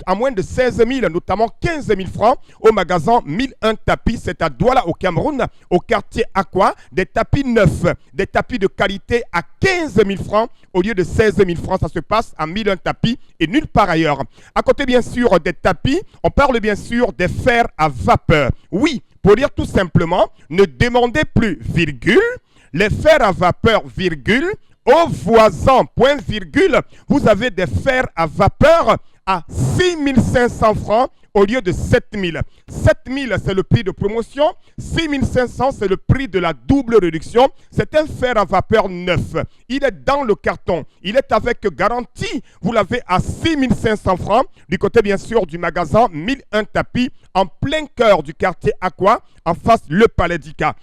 à moins de 16 000, notamment 15 000 francs au magasin 1001 tapis. C'est à Douala au Cameroun, au quartier Aqua. Des tapis neufs, des tapis de qualité à 15 000 francs au lieu de 16 000 francs. Ça se passe à 1001 tapis et nulle part ailleurs. À côté bien sûr des tapis, on parle bien sûr des fers à vapeur. Oui, pour dire tout simplement, ne demandez plus virgule, les fers à vapeur virgule, aux voisins point virgule, vous avez des fers à vapeur à 6 500 francs au lieu de 7 000. 7 000 c'est le prix de promotion, 6 500 c'est le prix de la double réduction. C'est un fer à vapeur neuf. Il est dans le carton, il est avec garantie. Vous l'avez à 6 500 francs du côté bien sûr du magasin 1001 tapis en plein cœur du quartier Aqua, en face le Palais d'Ika.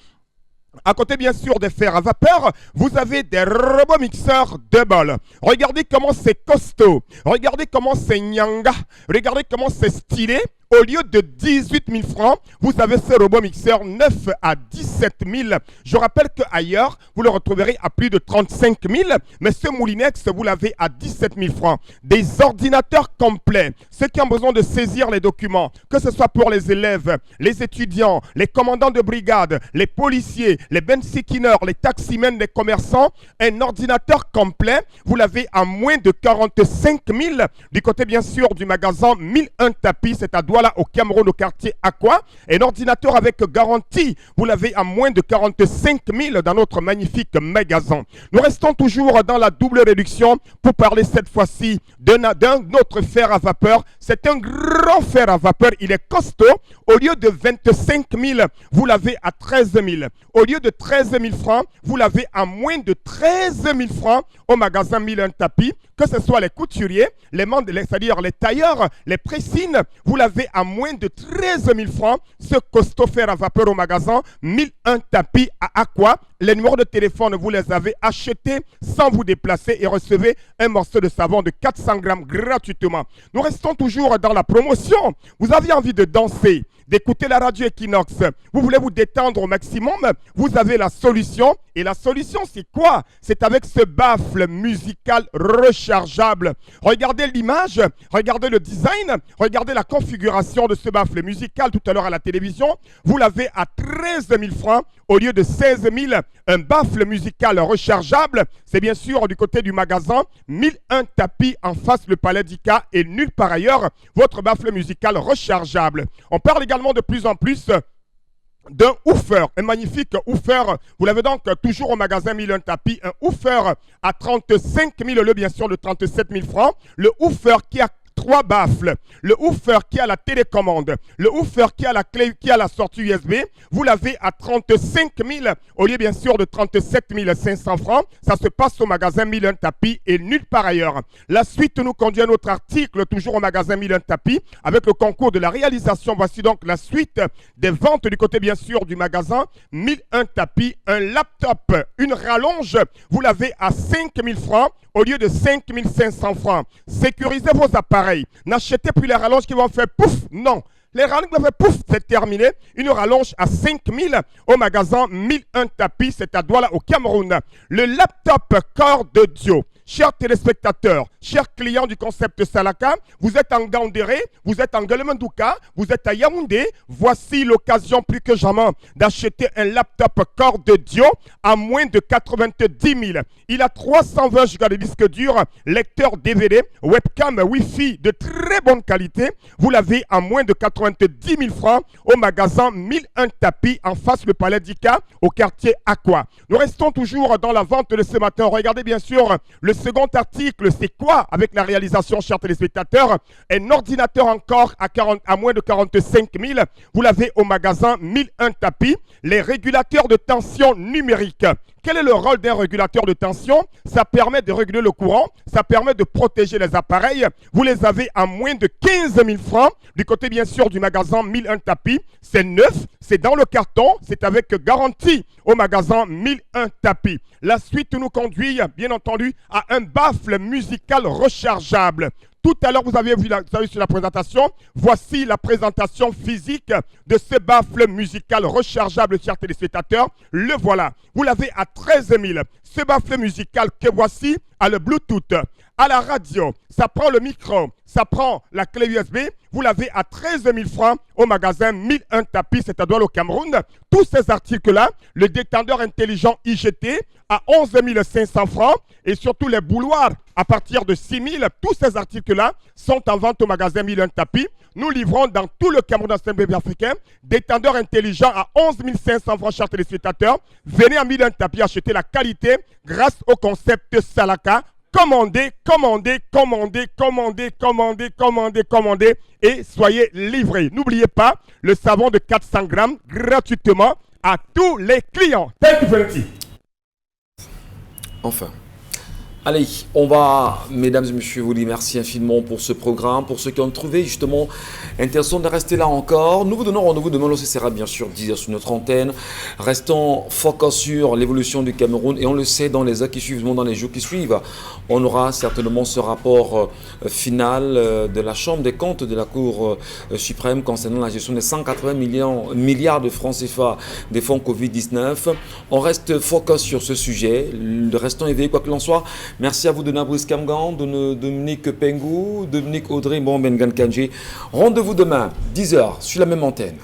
À côté bien sûr des fers à vapeur, vous avez des robots mixeurs double. Regardez comment c'est costaud. Regardez comment c'est nyanga. Regardez comment c'est stylé. Au lieu de 18 000 francs, vous avez ce robot mixeur neuf à 17 000. Je rappelle qu'ailleurs, vous le retrouverez à plus de 35 000. Mais ce Moulinex, vous l'avez à 17 000 francs. Des ordinateurs complets. Ceux qui ont besoin de saisir les documents, que ce soit pour les élèves, les étudiants, les commandants de brigade, les policiers, les bensikineurs, les taximens, les commerçants, un ordinateur complet, vous l'avez à moins de 45 000. Du côté bien sûr du magasin 1001 tapis, c'est à Douala au Cameroun au quartier Aqua. Un ordinateur avec garantie, vous l'avez à moins de 45 000 dans notre magnifique magasin. Nous restons toujours dans la double réduction pour parler cette fois-ci d'un autre fer à vapeur. C'est un grand fer à vapeur, il est costaud. Au lieu de 25 000, vous l'avez à 13 000. Au lieu de 13 000 francs, vous l'avez à moins de 13 000 francs au magasin 1001 tapis. Que ce soit les couturiers, c'est-à-dire les tailleurs, les pressines, vous l'avez à moins de 13 000 francs. Ce costaud fer à vapeur au magasin 1001 tapis à Aqua. Les numéros de téléphone, vous les avez achetés sans vous déplacer et recevez un morceau de savon de 400 grammes gratuitement. Nous restons toujours dans la promotion. Vous avez envie de danser, d'écouter la radio Equinox, vous voulez vous détendre au maximum, vous avez la solution. Et la solution, c'est quoi? C'est avec ce baffle musical rechargeable. Regardez l'image, regardez le design, regardez la configuration de ce baffle musical tout à l'heure à la télévision. Vous l'avez à 13 000 francs au lieu de 16 000. Un baffle musical rechargeable, c'est bien sûr du côté du magasin 1001 tapis en face le Palais d'Ika et nulle part ailleurs. Votre baffle musical rechargeable. On parle également de plus en plus d'un woofer, un magnifique woofer. Vous l'avez donc toujours au magasin 1001 tapis, un woofer à 35 000 le bien sûr de 37 000 francs. Le woofer qui a 3 baffles, le woofer qui a la télécommande, le woofer qui a la clé, qui a la sortie USB, vous l'avez à 35 000 au lieu bien sûr de 37 500 francs. Ça se passe au magasin 1001 tapis et nulle part ailleurs. La suite nous conduit à notre article, toujours au magasin 1001 tapis, avec le concours de la réalisation. Voici donc la suite des ventes du côté bien sûr du magasin 1001 tapis. Un laptop, une rallonge, vous l'avez à 5 000 francs au lieu de 5 500 francs. Sécurisez vos appareils. N'achetez plus les rallonges qui vont faire pouf. Non. Les rallonges qui vont faire pouf, c'est terminé. Une rallonge à 5 000 au magasin 1001 tapis. C'est à Douala au Cameroun. Le laptop Corps de Dio. Chers téléspectateurs, chers clients du concept Salaka, vous êtes en Gandéré, vous êtes en Guelmendouka, vous êtes à Yaoundé. Voici l'occasion plus que jamais d'acheter un laptop Corps de Dio à moins de 90 000. Il a 320 Go de disque dur, lecteur DVD, webcam Wi-Fi de très bonne qualité. Vous l'avez à moins de 90 000 francs au magasin 1001 tapis en face le Palais d'Ika au quartier Aqua. Nous restons toujours dans la vente de ce matin. Regardez bien sûr le second article, c'est quoi avec la réalisation, chers téléspectateurs? Un ordinateur encore à moins de 45 000. Vous l'avez au magasin 1001 tapis. Les régulateurs de tension numérique. Quel est le rôle d'un régulateur de tension? Ça permet de réguler le courant, ça permet de protéger les appareils. Vous les avez à moins de 15 000 francs du côté bien sûr du magasin 1001 tapis. C'est neuf, c'est dans le carton, c'est avec garantie au magasin 1001 tapis. La suite nous conduit bien entendu à un baffle musical rechargeable. Tout à l'heure, vous avez vu sur la présentation, voici la présentation physique de ce baffle musical rechargeable, chers téléspectateurs. Le voilà. Vous l'avez à 13 000. Ce baffle musical que voici a le Bluetooth. À la radio, ça prend le micro, ça prend la clé USB. Vous l'avez à 13 000 francs au magasin 1001 tapis, c'est à Douala au Cameroun. Tous ces articles-là, le détendeur intelligent IGT à 11 500 francs et surtout les bouloirs à partir de 6 000. Tous ces articles-là sont en vente au magasin 1001 tapis. Nous livrons dans tout le Cameroun dans pays africain détendeur intelligent à 11 500 francs, chers téléspectateurs. Venez à 1001 tapis acheter la qualité grâce au concept Salaka. Commandez, commandez, commandez, commandez, commandez, commandez, commandez et soyez livrés. N'oubliez pas le savon de 400 grammes gratuitement à tous les clients. Thank you, Fenty. Enfin. Allez, on va, mesdames et messieurs, vous dire merci infiniment pour ce programme, pour ceux qui ont trouvé justement intéressant de rester là encore. Nous vous donnons rendez-vous demain, ce sera bien sûr 10h sur notre antenne. Restons focus sur l'évolution du Cameroun et on le sait dans les heures qui suivent, dans les jours qui suivent, on aura certainement ce rapport final de la Chambre des comptes de la Cour suprême concernant la gestion des 180 milliards de francs CFA des fonds Covid-19. On reste focus sur ce sujet, restons éveillés quoi que l'on soit. Merci à vous de Nabrice Kamgan, de Dominique Pengou, Dominique Audrey, Bengan Kanji. Rendez-vous demain, 10h, sur la même antenne.